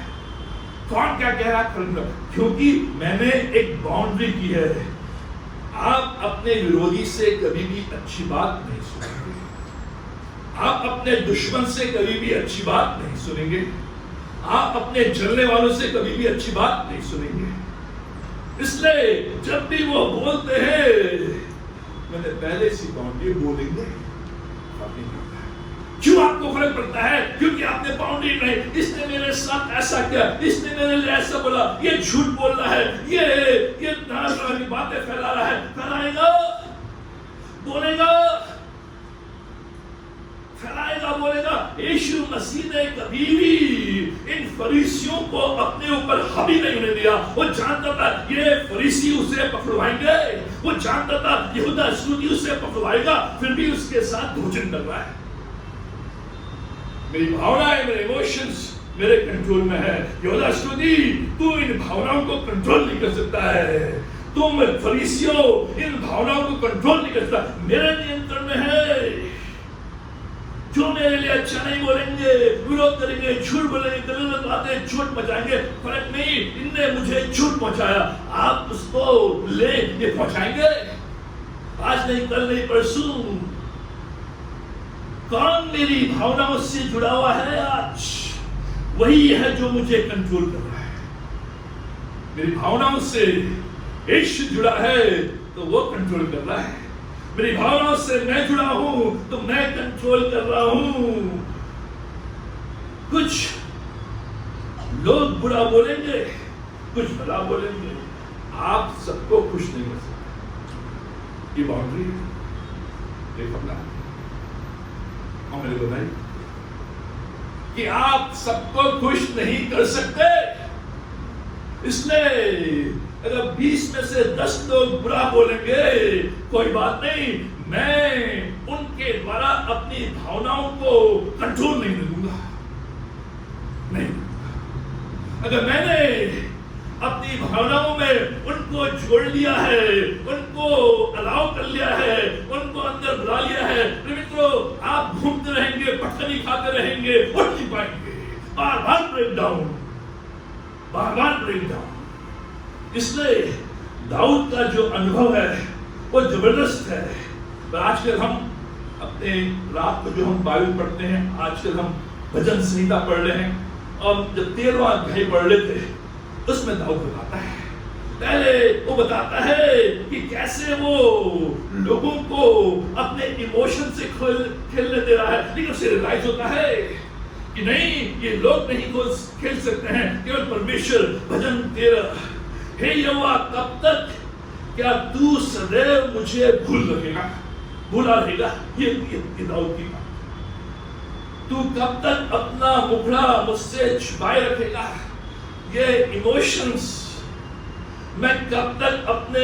कौन क्या कह रहा है, क्योंकि मैंने एक बाउंड्री की है। आप अपने विरोधी से कभी भी अच्छी बात नहीं सुनेंगे, आप अपने दुश्मन से कभी भी अच्छी बात नहीं सुनेंगे, आप अपने जलने वालों से कभी भी अच्छी बात नहीं सुनेंगे। इसलिए जब भी वो बोलते हैं मैंने पहले से बाउंड्री बोलेंगे। क्यों आपको फर्क पड़ता है? क्योंकि आपने बाउंड्री नहीं, इसने मेरे साथ ऐसा किया, इसने मेरे लिए ऐसा बोला, ये झूठ बोल रहा है, ये तरह तरह की बातें फैला रहा है, फैलाएगा, बोलेगा, फैलाएगा, बोलेगा। यीशु मसीह ने कभी भी इन फरीसियों को अपने ऊपर हावी नहीं होने दिया। वो जानता था ये फरीसी उसे पकड़वाएंगे, वो जानता था यहूदा इस्करियोती उसे पकड़वाएगा, फिर भी उसके साथ भोजन कर रहा है। मेरी भावनाएं, मेरे इमोशंस मेरे कंट्रोल में है। यहूदा इस्करियोती, तू इन भावनाओं को कंट्रोल नहीं कर सकता है। तुम फरीसियों इन भावनाओं को कंट्रोल नहीं कर सकता, मेरे नियंत्रण में है। जो मेरे लिए अच्छा नहीं बोलेंगे, विरोध करेंगे, झूठ बोलेंगे, गलत बातें, झूठ मचाएंगे, फर्क नहीं, इनने मुझे झूठ पहुंचाया, आप उसको ले ये पहुंचाएंगे। आज नहीं, कल नहीं, परसों। कौन मेरी भावनाओं से जुड़ा हुआ है आज? वही है जो मुझे कंट्रोल कर रहा है। मेरी भावनाओं से यीशु जुड़ा है तो वो कंट्रोल कर रहा है। मेरी भावनाओं से मैं जुड़ा हूं तो मैं कंट्रोल कर रहा हूं। कुछ लोग बुरा बोलेंगे, कुछ भला बोलेंगे, आप सबको खुश नहीं कर सकते। ये बाउंड्री देखना और मेरे को नहीं कि आप सबको खुश नहीं कर सकते। इसलिए अगर 20 में से 10 लोग बुरा बोलेंगे, कोई बात नहीं, मैं उनके द्वारा अपनी भावनाओं को कंट्रोल नहीं दूंगा। नहीं, अगर मैंने अपनी भावनाओं में उनको जोड़ लिया है, उनको अलाउ कर लिया है, उनको अंदर बुला लिया है, तो मित्रों आप घूमते रहेंगे, पटकनी खाते रहेंगे, उठ नहीं पाएंगे। बार बार ब्रेक डाउन, बार बार ब्रेक डाउन। इसलिए दाऊद का जो अनुभव है वो जबरदस्त है। पर आजकल हम अपने रात को जो हम बाइबल पढ़ते हैं, आजकल हम भजन संहिता पढ़ रहे हैं, और जब 13वां अध्याय पढ़ लेते उसमें दाऊद बताता है, पहले वो बताता है कि कैसे वो लोगों को अपने इमोशन से खेलने दे रहा है, लेकिन उसे रियलाइज होता है कि नहीं, ये लोग नहीं खेल सकते हैं, केवल परमेश्वर। भजन 13, हे यहोवा कब तक क्या तू सदैव मुझे भूला रहेगा। ये दाऊद की बात। तू कब तक अपना मुखड़ा मुझसे छुपाए रखेगा। ये इमोशंस, मैं कब तक अपने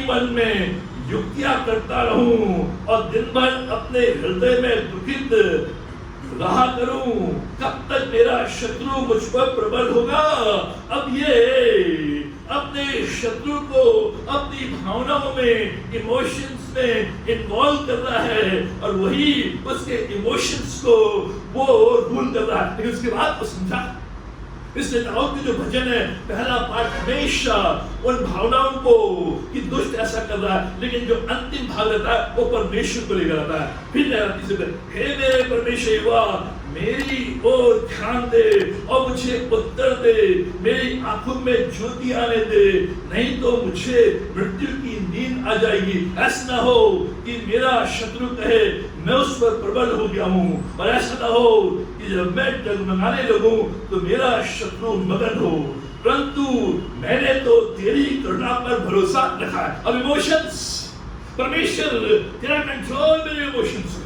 मन में युक्तियां करता रहूं और दिन भर अपने हृदय में दुखित रहा करूं। कब तक मेरा शत्रु मुझ पर प्रबल होगा। अब ये अपने शत्रु को अपनी भावनाओं में, इमोशंस में इन्वॉल्व कर रहा है, और वही उसके इमोशंस को वो रूल कर रहा है। लेकिन उसके बाद वो समझा। इसलिए दाऊद की जो भजन है, पहला पाठ हमेशा उन भावनाओं को कि दुष्ट ऐसा कर रहा है, लेकिन जो अंतिम भाग रहता है वो परमेश्वर को लेकर आता है। फिर हे मेरे परमेश्वर यहोवा, मेरी ओर ध्यान दे और मुझे उत्तर दे, मेरी आंखों में ज्योति आने दे, नहीं तो मुझे मृत्यु की नींद आ जाएगी। ऐसा ना हो कि मेरा शत्रु कहे मैं उस पर प्रबल हो गया हूं, और ऐसा ना हो कि जब मैं डगमगाने लगूं तो मेरा शत्रु मगन हो। परंतु मैंने तो तेरी करुणा पर भरोसा रखा है। अब इमोशंस, परमेश्वर तेरा कंट्रोल मेरे इमोशंस,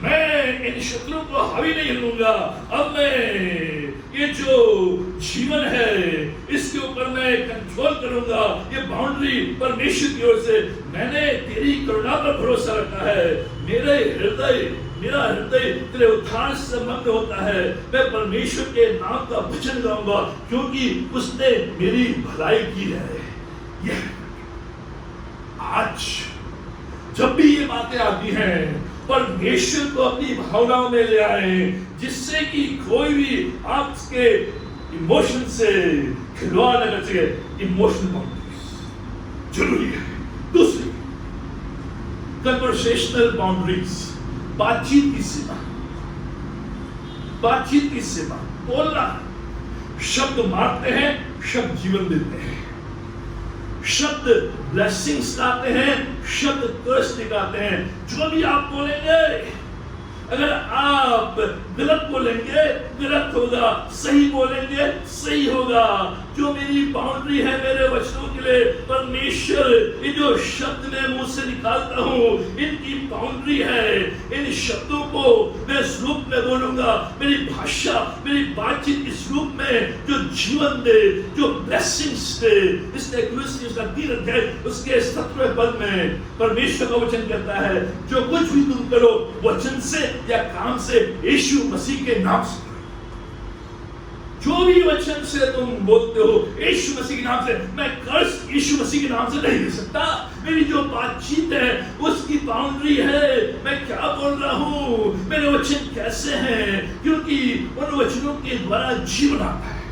मैं इन शत्रु को हावी नहीं लूंगा। अब मैं ये जो जीवन है इसके ऊपर मैं कंट्रोल करूंगा। ये बाउंड्री परमेश्वर की ओर से, मैंने तेरी करुणा पर भरोसा रखा है। मेरा हृदय तेरे उद्धार से मग्न होता है। मैं परमेश्वर के नाम का भजन गाऊंगा, क्योंकि उसने मेरी भलाई की है। आज जब भी ये बातें आती हैं, परमेश्वर को अपनी भावनाओं में ले आए, जिससे कि कोई भी आपके इमोशन से खिलवाड़ न कर सके। इमोशनल बाउंड्रीज जरूरी है। दूसरी, कन्वर्सेशनल बाउंड्रीज, बातचीत की सीमा। बातचीत की सीमा, बोलना। शब्द मारते हैं, शब्द जीवन देते हैं। शब्द ब्लेसिंग्स लाते हैं, शब्द कर्स निकालते हैं। जो भी आप बोलेंगे, अगर आप गलत बोलेंगे गलत होगा, सही बोलेंगे सही होगा। जो मेरी बाउंड्री है मेरे वचनों के लिए, परमेश्वर ये जो शब्द मैं मुंह से निकालता हूँ, इनकी बाउंड्री है। इन शब्दों को मैं इस रूप में बोलूंगा, मेरी भाषा, मेरी बातचीत इस रूप में जो जीवन दे, जो ब्लेसिंग्स दे। इसलिए उसका 3 अध्याय उसके 17वें पद में परमेश्वर का वचन कहता है, जो कुछ भी तुम करो वचन से या काम से यीशु मसीह के नाम से। जो भी वचन से तुम बोलते हो यीशु मसीह के नाम से। मैं कर्स यीशु मसीह के नाम से नहीं दे सकता। मेरी जो बातचीत है उसकी बाउंड्री है, मैं क्या बोल रहा हूं, मेरे वचन कैसे हैं, क्योंकि उन वचनों के द्वारा जीवन आता है।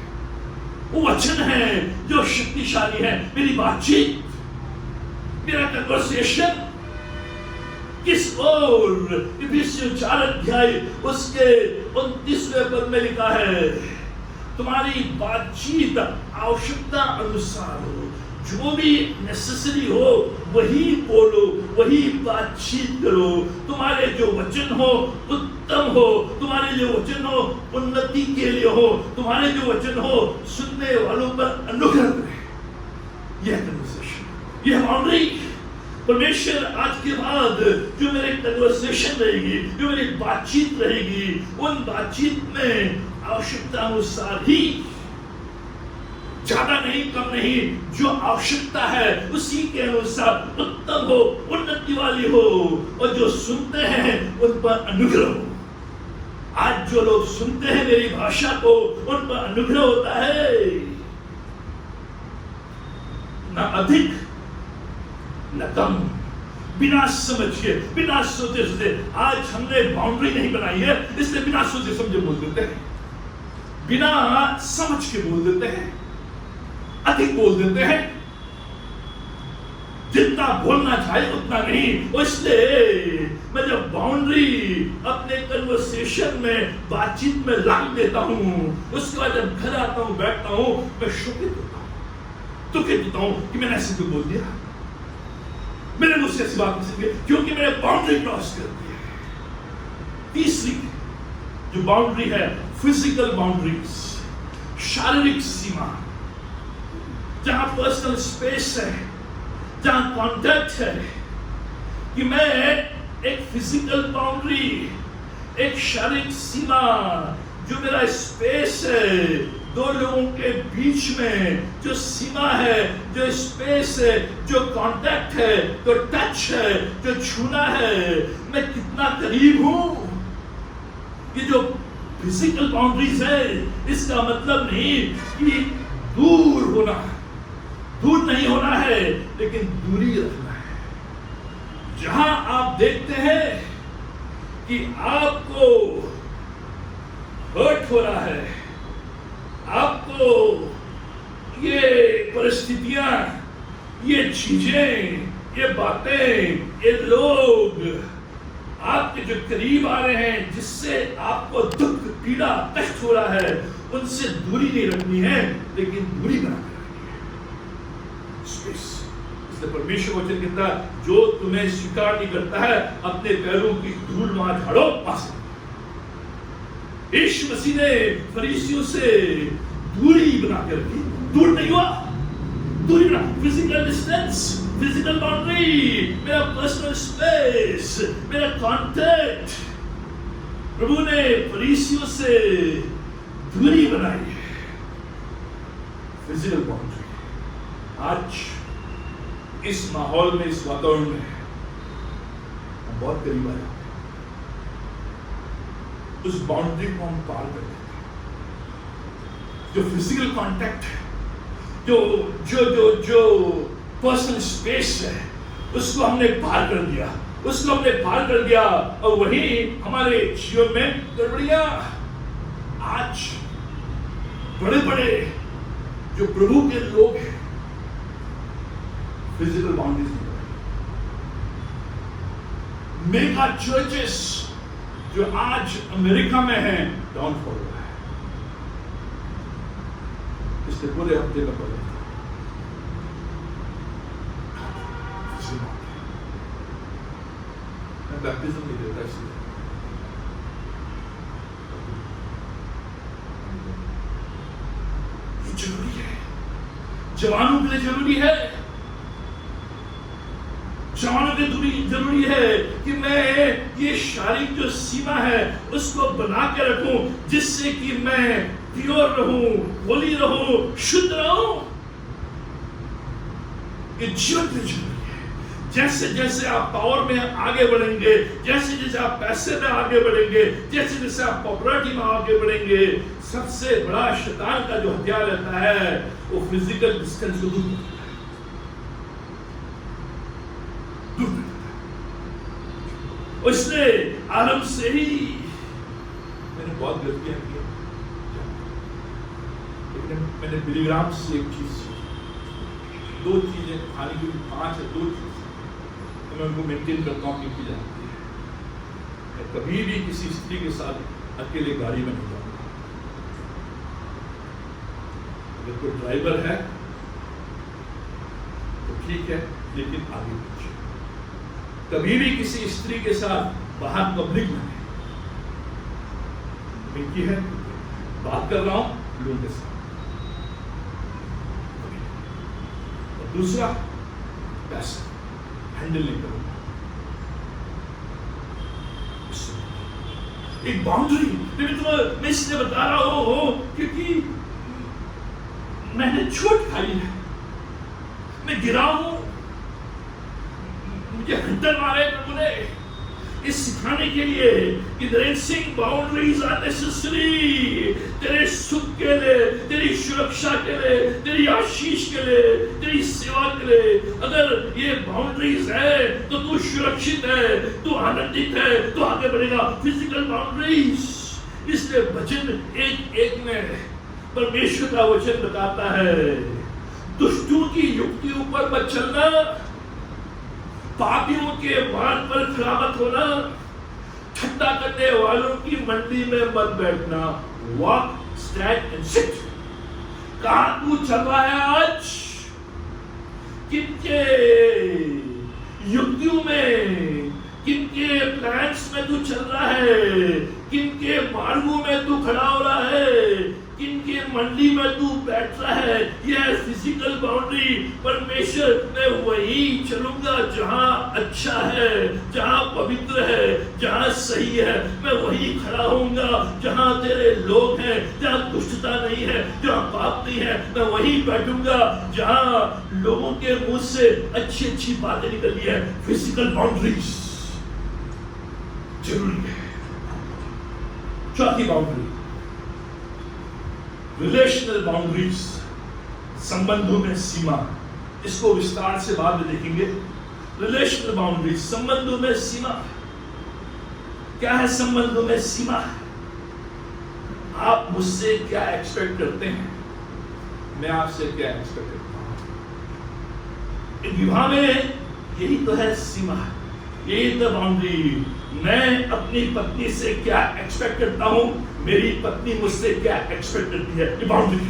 वो वचन है जो शक्तिशाली है। मेरी बातचीत, मेरा कन्वर्सेशन किस ओर, इफिसियों 4 अध्याय उसके 29वें पद में लिखा है, तुम्हारी बातचीत आवश्यकता अनुसार हो। जो भी नेसेसरी हो वही बोलो, वही बातचीत करो। तुम्हारे जो वचन हो उत्तम हो, तुम्हारे जो वचन हो उन्नति के लिए हो, तुम्हारे जो वचन हो सुनने वालों पर अनुग्रह करे। यह कन्वर्सेशन, यह बाउंड्री। परमेश्वर आज के बाद जो मेरे कन्वर्सेशन रहेगी, जो मेरी बातचीत रहेगी, उन बातचीत में आवश्यकता अनुसार ही, ज्यादा नहीं कम नहीं, जो आवश्यकता है उसी के अनुसार उत्तम हो, उन्नति वाली हो, और जो सुनते हैं उन पर अनुग्रह हो। आज जो लोग सुनते हैं मेरी भाषा को, उन पर अनुग्रह होता है, ना अधिक न कम, बिना समझे, बिना सोचे समझे। आज हमने बाउंड्री नहीं बनाई है, इसलिए बिना सोचे समझे बोल देते हैं, बिना समझ के बोल देते हैं, अधिक बोल देते हैं, जितना बोलना चाहिए उतना नहीं। इसलिए मैं जब बाउंड्री अपने कन्वर्सेशन में, बातचीत में लांग देता हूं, उसके बाद जब घर आता हूं, बैठता हूं, मैं शोकित होता हूं, दुखित होता हूं कि मैंने ऐसे तो बोल दिया, मेरे मुझ से ऐसी बात नहीं सके, क्योंकि मैंने बाउंड्री क्रॉस कर दी है। तीसरी जो बाउंड्री है, फिजिकल बाउंड्रीज, शारीरिक सीमा, जहां पर्सनल स्पेस है, जहां कॉन्टैक्ट है, कि मैं एक फिजिकल बाउंड्री, एक शारीरिक सीमा, जो मेरा स्पेस है, दो लोगों के बीच में जो सीमा है, जो स्पेस है, जो कांटेक्ट है, जो टच है, जो छूना है, मैं कितना करीब हूं। ये जो फिजिकल बाउंड्रीज है, इसका मतलब नहीं कि दूर होना, दूर नहीं होना है, लेकिन दूरी रखना है। जहां आप देखते हैं कि आपको हर्ट हो रहा है, आपको ये परिस्थितियां, ये चीजें, ये बातें, ये लोग आपके जो करीब आ रहे हैं, जिससे आपको दुख, पीड़ा, कष्ट हो रहा है, उनसे दूरी नहीं रखनी है, लेकिन दूरी बनाकर रखनी है। स्पेस। इसलिए परमेश्वर वचन कहता है, जो तुम्हें स्वीकार नहीं करता है, अपने पैरों की धूल वहां झाड़ो, पास। यीशु मसीह ने फरीसियों से दूरी बनाकर रखी, दूर नहीं हुआ, दूरी बना, फिजिकल डिस्टेंस, फिजिकल बाउंड्री, मेरा पर्सनल स्पेस, मेरा कॉन्टैक्ट। प्रभु ने फरीसियों से दूरी बनाई है, फिजिकल बाउंड्री। आज इस माहौल में, इस वातावरण में हम बहुत करीब आए, उस बाउंड्री को हम पार कर देते हैं। जो फिजिकल कांटेक्ट है, जो जो जो जो पर्सनल स्पेस है, उसको हमने पार कर दिया, उसको हमने पार कर दिया। और वही हमारे जीवन में गड़बड़ियां। आज बड़े बड़े जो प्रभु के लोग हैं फिजिकल बाउंड्रीज में, मेगा चर्चेस जो आज अमेरिका में हैं डाउनफॉल हुआ है। इसलिए पूरे हफ्ते में पड़े बैप्टिज्म नहीं देता, इसलिए ये जरूरी है, जवानों के लिए जरूरी है, जवानों के लिए जरूरी है कि मैं ये शारीरिक जो सीमा है उसको बना के रखूं, जिससे कि मैं प्योर रहूं, होली रहूं, शुद्ध रहूं। ये जीवन में जरूरी है। जैसे जैसे आप पावर में आगे बढ़ेंगे, जैसे जैसे आप पैसे में आगे बढ़ेंगे, जैसे जैसे आप पॉपुलरिटी में आगे बढ़ेंगे, सबसे बड़ा शैतान का जो हथियार रहता है वो फिजिकल डिस्टेंस को दूर करता है। उसने आरंभ से ही मैंने बहुत गलतियां की, लेकिन मैंने बिलीग्राम से एक चीज सीखी, 2 चीजें खाने की 5 है, 2 चीजें तो मैं उनको मेंटेन करता हूँ की जाती है। मैं कभी भी किसी स्त्री के साथ अकेले गाड़ी में नहीं जाऊंगा। अगर कोई ड्राइवर है तो ठीक है, लेकिन आगे पीछे कभी भी किसी स्त्री के साथ बाहर पब्लिक में नहीं है, बात कर रहा हूं लोगों के साथ। और दूसरा, पैसा हैंडल नहीं करूंगा। एक बाउंड्री मैं इसलिए बता रहा हूं क्योंकि मैंने चोट खाई है, मैं गिरा हूं, मुझे हंटर मारे प्रभु ने इस सिखाने के लिए कि ड्रेसिंग बाउंड्रीज आर नेसेसरी, तेरे सुख के लिए, तेरी सुरक्षा के लिए, तेरी आशीष के लिए, तेरी सेवा के लिए। अगर ये बाउंड्रीज है तो तू सुरक्षित है, तू आनंदित है, तू आगे बढ़ेगा। फिजिकल बाउंड्रीज, इसलिए वचन 1:1 में परमेश्वर का वचन बताता है, दुष्टों की युक्तियों पर मत चलना, पापियों के मार्ग पर खड़ा मत होना, ठट्टा करने वालों की मंडी में मत बैठना। Walk, stand and sit. कहां तू चल रहा है आज? किनके युक्तियों में, किनके प्लान्स में तू चल रहा है, किनके मार्गों में तू खड़ा हो रहा है, किनके मंडी में तू बैठ रहा है? यह फिजिकल बाउंड्री। परमेश्वर, मैं वही चलूंगा जहां अच्छा है, जहां पवित्र है, जहां सही है, मैं वही खड़ा होऊंगा। जहां तेरे लोग हैं, जहां दुष्टता नहीं है, जहां पाप नहीं है, मैं वही बैठूंगा। जहां लोगों के मुंह से अच्छी अच्छी बातें निकलती है। फिजिकल बाउंड्रीज जरूरी है। चौथी बाउंड्री, रिलेशनल बाउंड्रीज, संबंधों में सीमा। इसको विस्तार से बाद में देखेंगे। रिलेशनल बाउंड्रीज, संबंधों में सीमा। क्या है संबंधों में सीमा? आप मुझसे क्या एक्सपेक्ट करते हैं, मैं आपसे क्या एक्सपेक्ट करता हूं। विवाह में यही तो है सीमा, यही तो बाउंड्री। मैं अपनी पत्नी से क्या एक्सपेक्ट करता हूं, मेरी पत्नी मुझसे क्या एक्सपेक्ट करती है, ये बाउंड्री।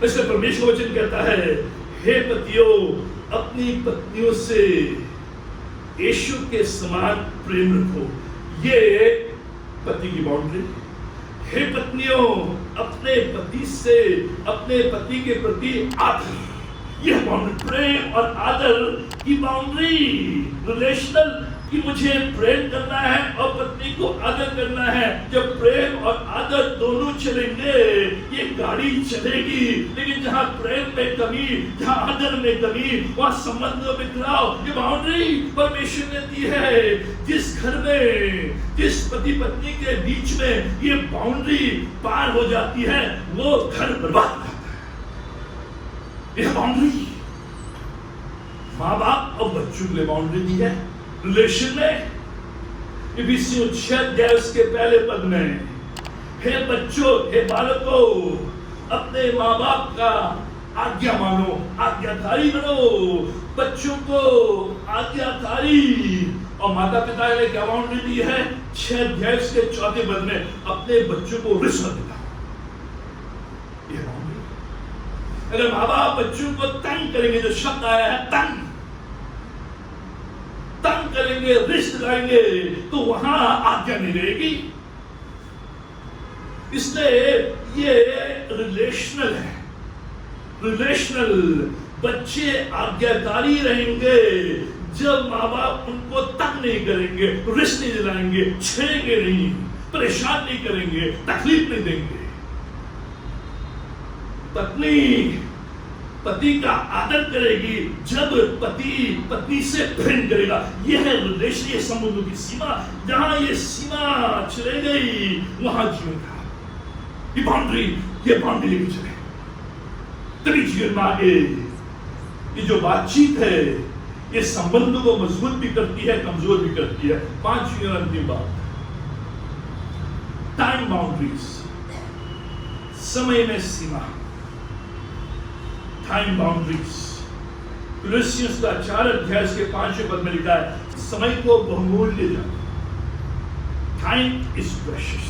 इसलिए परमेश्वर वचन कहता है, हे पतियों, अपनी पत्नियों से यीशु के समान प्रेम रखो। ये पति की बाउंड्री। हे पत्नियों, अपने पति से, अपने पति के प्रति आदर, यह बाउंड्री, प्रेम और आदर की बाउंड्री। रिलेशनल कि मुझे प्रेम करना है और पत्नी को आदर करना है। जब प्रेम और आदर दोनों चलेंगे, ये गाड़ी चलेगी। लेकिन जहां प्रेम में कमी, जहां आदर में कमी, वहां संबंधों में गिराव। ये बाउंड्री परमेश्वर ने दी है। जिस घर में, जिस पति पत्नी के बीच में ये बाउंड्री पार हो जाती है, वो घर बर्बाद हो जाता है। यह बाउंड्री। माँ बाप और बच्चों के लिए बाउंड्री दी है रिलेशन में। इफिसियों 6 उसके पहले पद में, हे बच्चों, हे बालकों, अपने माँ बाप का आज्ञा मानो, आज्ञाकारी बनो। बच्चों को आज्ञाकारी, और माता पिता ने क्या बाउंड्री दी है 6 उसके 4 पद में, अपने बच्चों को रिश्वत दिलाओ। ये बाउंड्री। अगर माँ बाप बच्चों को तंग करेंगे, जो शब्द आया है तंग करेंगे, रिश्त दिलाएंगे, तो वहां आज्ञा नहीं रहेगी। इसलिए ये रिलेशनल है। रिलेशनल बच्चे आज्ञाकारी रहेंगे जब माँ बाप उनको तंग नहीं करेंगे, रिश्त नहीं दिलाएंगे, छेड़ेंगे नहीं, परेशान नहीं करेंगे, तकलीफ नहीं देंगे। पत्नी पति का आदर करेगी जब पति पत्नी से प्रेम करेगा। यह है रिलेशन, ये संबंधों की सीमा। जहां ये सीमा चले गई वहां जीवन खराब। ये बाउंड्री लेके चले, तभी जीवन में आगे। ये जो बातचीत है ये संबंधों को मजबूत भी करती है, कमजोर भी करती है। 5वीं और अंतिम बात, टाइम बाउंड्रीज, समय में सीमा। टाइम बाउंड्रीज, फिलिस्तीनियों का 4 के 5वें पद में लिखा है, समय को बहुमूल्य जानो। Time is precious.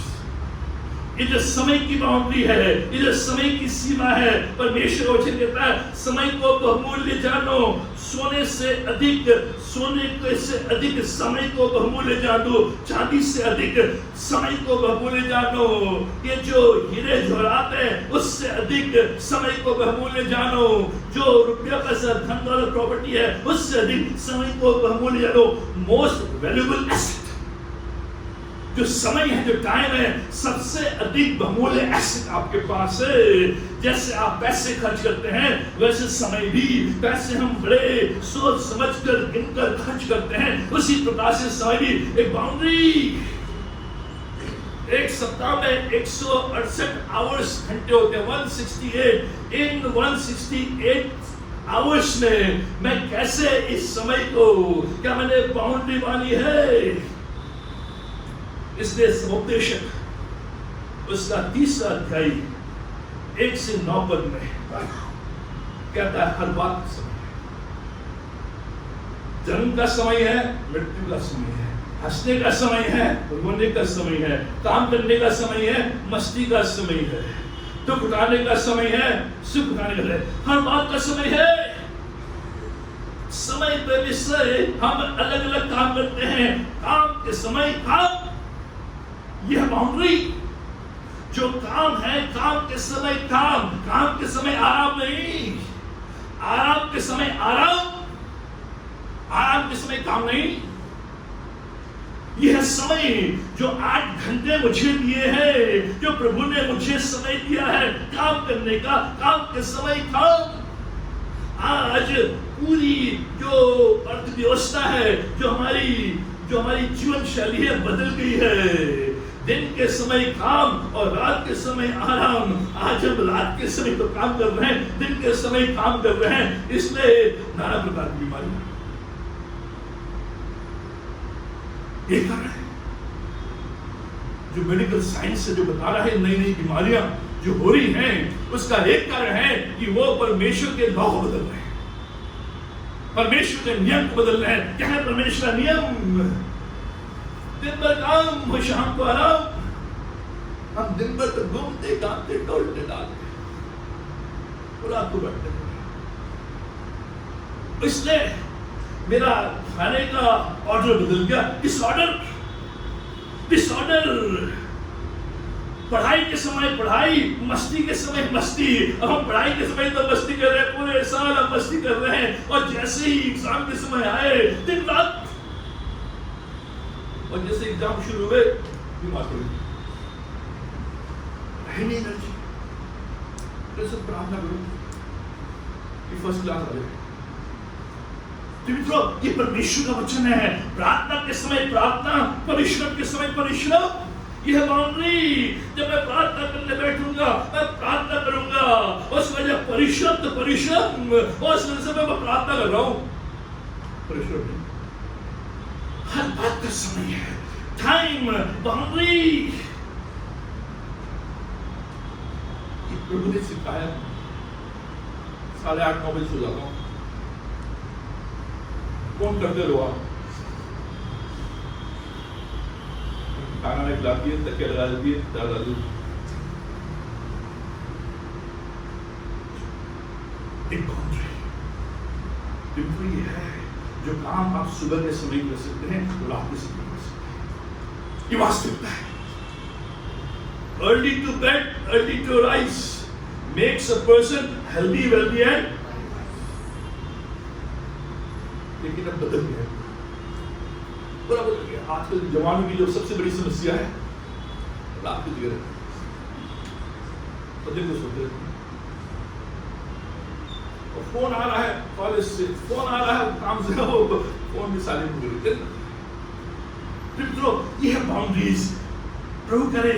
ये जो समय की बाउंड्री है, ये जो समय की सीमा है, परमेश्वर वचन कहता है समय को बहुमूल्य जानो। सोने से अधिक समय को बहुमूल्य जानो, चांदी से अधिक समय को बहुमूल्य जानो। ये जो हीरे जवाहरात है उससे अधिक समय को बहुमूल्य जानो। जो रुपया पैसा धन दौलत प्रॉपर्टी है उससे अधिक समय को बहुमूल्य जानो। मोस्ट वैल्यूएबल एसेट जो समय है, जो टाइम है, सबसे अधिक बहुमूल्य एसेट आपके पास है। जैसे आप पैसे खर्च करते हैं वैसे समय भी, पैसे हम बड़े सोच समझकर गिनकर खर्च करते हैं, उसी प्रकार से समय भी एक बाउंड्री। एक सप्ताह में 168 आवर्स, घंटे होते हैं, 168। इन 168 आवर्स में मैं कैसे इस समय को, क्या मैंने बाउंड्री मानी है? इसलिए समुपदेशक उसका 3रा अध्याय 1 से 9 पद में कहता है हर बात का समय है। जन्म का समय है, मृत्यु का समय है, हंसने का समय है, रोने का समय है, काम करने का समय है, मस्ती का समय है, दुख उठाने का समय है, सुख उठाने का है, हर बात का समय है। समय पे विषय हम अलग अलग काम करते हैं, काम के समय काम। यह बाउंड्री, जो काम है काम के समय काम, काम के समय आराम नहीं, आराम के समय आराम, आराम के समय काम नहीं। यह समय जो 8 घंटे मुझे दिए हैं, जो प्रभु ने मुझे समय दिया है काम करने का, काम के समय काम। आज पूरी जो अर्थव्यवस्था है, जो हमारी जीवन शैली है, बदल गई है। दिन के समय काम और रात के समय आराम। आज हम रात के समय तो काम कर रहे हैं, दिन के समय काम कर रहे हैं, इसलिए नाना प्रकार की बीमारियां। ये कारण है जो मेडिकल साइंस से जो बता रहा है, नई नई बीमारियां जो हो रही हैं, उसका एक कारण है कि वो परमेश्वर के लॉ को बदल रहे हैं, परमेश्वर के नियम को बदल रहे हैं। क्या है परमेश्वर का नियम? दिन भर काम और शाम को आराम। हम दिन भर तो घूमते गाते टोलते डालते और रात को बैठते। इसलिए मेरा खाने का ऑर्डर बदल गया। डिसऑर्डर। पढ़ाई के समय पढ़ाई, मस्ती के समय मस्ती। अब हम पढ़ाई के समय तो मस्ती कर रहे हैं, पूरे साल हम मस्ती कर रहे हैं, और जैसे ही एग्जाम के समय आए दिन रात, और जैसे एग्जाम शुरू हुए बीमार पड़ गए, नहीं एनर्जी। कैसे प्रार्थना करो कि फर्स्ट क्लास आ जाए। मित्रों, ये परमेश्वर का वचन है। प्रार्थना के समय प्रार्थना, परिश्रम के समय परिश्रम। यह बाउंड्री, जब मैं प्रार्थना करने बैठूंगा मैं प्रार्थना करूंगा, उस वजह परिश्रम तो परिश्रम, और उस वजह से मैं प्रार्थना कर रहा हूं। प्रेशर नहीं, हर बात का समय है, टाइम बाउंड्री। प्रभु ने सिखाया। 8:30 9 बजे सो जाता हूँ, फोन करते रहो आप, खाना में खिलाती है, तकिया लगा देती है, डाल देती है। एक बाउंड्री है, जो काम आप सुबह के समय कर सकते हैं वो रात के समय कर सकते हैं। ये वास्तविकता है। Early to bed, early to rise makes a person healthy, wealthy and लेकिन अब बदल गया, बड़ा बदल गया। आजकल जवानों की जो सबसे बड़ी समस्या है रात को जगह दिन को सोते रहते हैं। फोन आ रहा है कॉलेज से, फोन आ रहा है काम से, वो फोन भी साइलेंट हो गए। मित्रों, ये है बाउंड्रीज। प्रभु करे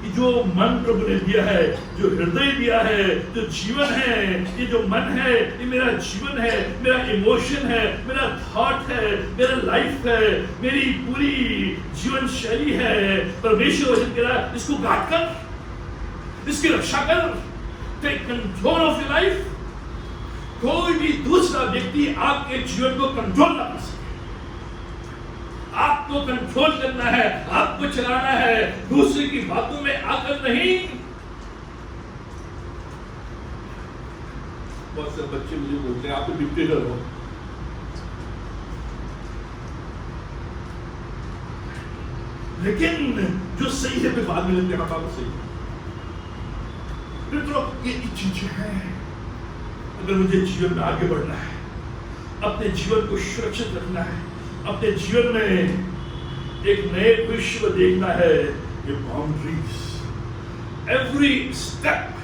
कि जो मन प्रभु ने दिया है, जो हृदय दिया है, जो जीवन है, ये जो मन है, ये मेरा जीवन है, मेरा इमोशन है, मेरा थॉट है, मेरा लाइफ है, मेरी पूरी जीवन शैली है। परमेश्वर वचन कह रहा है, इसको गार्ड कर, इसकी रक्षा कर, take control of your life. कोई भी दूसरा व्यक्ति आपके जीवन को कंट्रोल ना कर सके। आपको कंट्रोल करना है, आपको चलाना है, दूसरे की बातों में आकर नहीं। बहुत से बच्चे मुझे बोलते हैं आप तो डिक्टेटर हो। लेकिन जो सही है फिर बाद में लेते हैं, आप सही। मित्रों, ये चीजें हैं। अगर मुझे जीवन में आगे बढ़ना है, अपने जीवन को सुरक्षित रखना है, अपने जीवन में एक नए विश्व देखना है, ये बाउंड्रीज, एवरी स्टेप,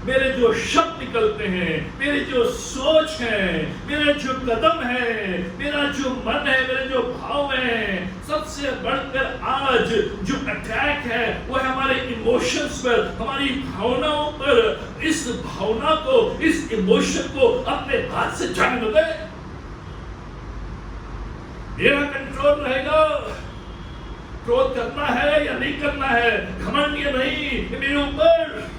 मेरे जो शब्द निकलते हैं, मेरे जो सोच है, मेरे जो कदम है, मेरा जो मन है, मेरे जो भाव है, सबसे बढ़कर आज जो अटैक है वो है हमारे इमोशंस पर, हमारी भावनाओं पर। इस भावना को, इस इमोशन को अपने हाथ से जाने दे। मेरा कंट्रोल रहेगा, क्रोध करना है या नहीं करना है, घमंड या नहीं, मेरे ऊपर,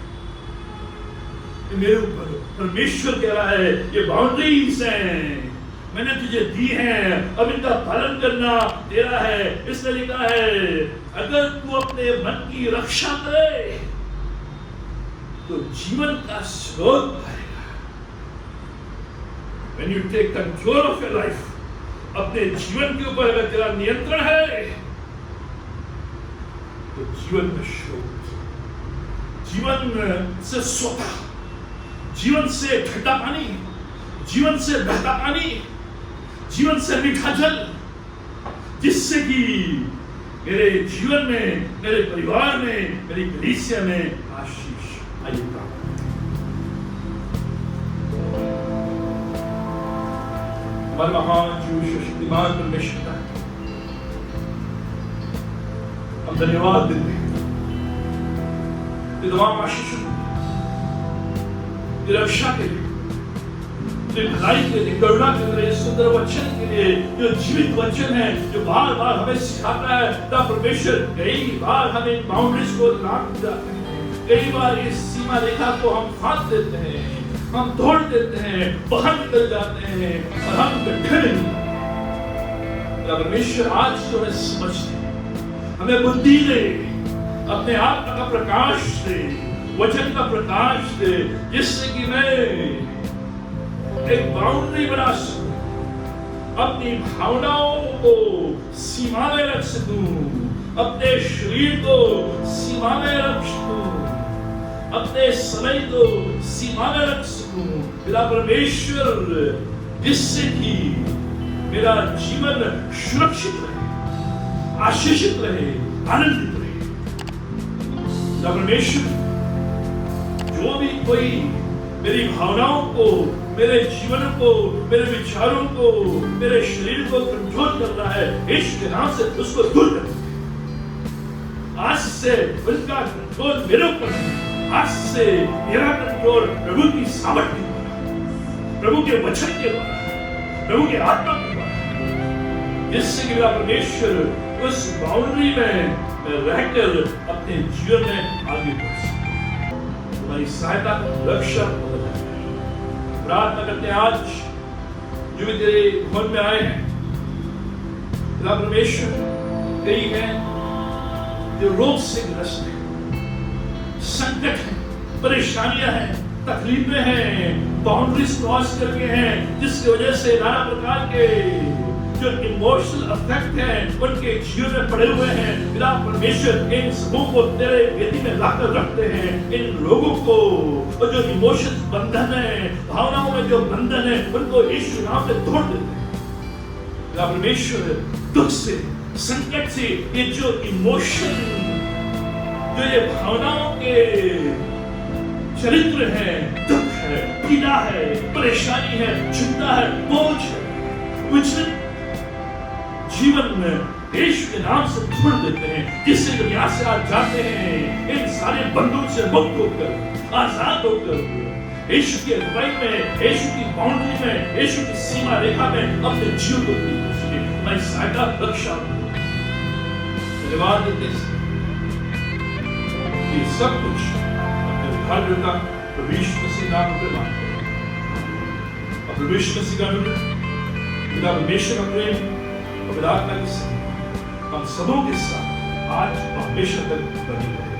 मेरे ऊपर। परमेश्वर कह रहा है ये बाउंड्रीज हैं, मैंने तुझे दी हैं, अब इनका पालन करना तेरा है। इसने लिखा है अगर तू अपने मन की रक्षा करे तो जीवन का स्रोत भरेगा। When you take control of your life, अपने जीवन के ऊपर अगर तेरा नियंत्रण है तो जीवन में स्रोत, जीवन से सोता, जीवन से ठंडा पानी, जीवन से बहता पानी, जीवन से मीठा जल, जिससे कि मेरे जीवन में, मेरे परिवार में, मेरी कलीसिया में आशीष आएगा। हमारे महान जीव शक्तिमान परमेश्वर का हम धन्यवाद देते हैं। तमाम आशीष रक्षा के लिए, भलाई के लिए, करुणा के लिए, सुंदर वचन के लिए, जो जीवित वचन है, जो बार बार हमें सिखाता है। तब परमेश्वर कई बार हमें बाउंड्रीज को लांघ जाते हैं, कई बार इस सीमा रेखा को हम फाड़ देते हैं, हम तोड़ देते हैं, बाहर निकल जाते हैं और हम गड्ढे में। परमेश्वर आज जो हमें समझ दे, हमें बुद्धि दे, अपने आत्मा का प्रकाश दे, वचन का प्रकाश दे, जिससे कि मैं एक बाउंड्री बना सकूं, अपनी भावनाओं को सीमा में रख सकूं, अपने शरीर को सीमा में रख सकूं, अपने समय को सीमा में रख सकूं। मेरा परमेश्वर, जिससे कि मेरा जीवन सुरक्षित रहे, आशीषित रहे, आनंदित रहे। परमेश्वर, जो भी कोई मेरी भावनाओं को, मेरे जीवन को, मेरे विचारों को, मेरे शरीर को कंट्रोल कर रहा है, इश्क के नाम से उसको दूर कर। आज से उनका कंट्रोल मेरे ऊपर, आज से मेरा कंट्रोल प्रभु की सामर्थ्य द्वारा, प्रभु के वचन के द्वारा, प्रभु की आत्मा के द्वारा, जिससे कि परमेश्वर उस बाउंड्री में रहकर अपने जीवन में आगे बढ़ सके। तुम्हारी सहायता, रक्षा, प्रार्थना करते हैं आज जो भी तेरे मन में आए हैं, परमेश्वर कई हैं जो रोग से ग्रस्त है, संकट है, परेशानियां हैं, तकलीफें हैं, बाउंड्रीज क्रॉस करके हैं, जिसकी वजह से नाना प्रकार के जो इमोशनल अफेक्ट है उनके जीवन में पड़े हुए हैं। पिता परमेश्वर इन सबों को तेरे वेदी में लाकर रखते हैं, इन लोगों को, और जो इमोशंस बंधन है, भावनाओं में जो बंधन है, उनको यीशु नाम से तोड़ देते हैं। पिता परमेश्वर दुख से, संकट से, ये जो इमोशन, जो ये भावनाओं के चरित्र है, दुख है, पीड़ा है, परेशानी है, चिंता है, बोझ है, विचलित जीवन में यीशु के नाम से छोड़ देते हैं, जिससे जब यहाँ से आज जाते हैं इन सारे बंधनों से मुक्त होकर, आजाद होकर, यीशु की अगुवाई में, यीशु की बाउंड्री में, यीशु की सीमा रेखा में अपने जीवन को जीने सके। मैं सहायता, रक्षा, धन्यवाद देते हैं। ये सब कुछ अपने उद्धारकर्ता प्रभु यीशु मसीह नाम पे मांगते हैं। और प्रभु यीशु मसीह का अनुग्रह, पिता परमेश्वर का प्रेम, पवित्र आत्मा की संगति हम सबों के साथ आज और हमेशा तक बनी रहे।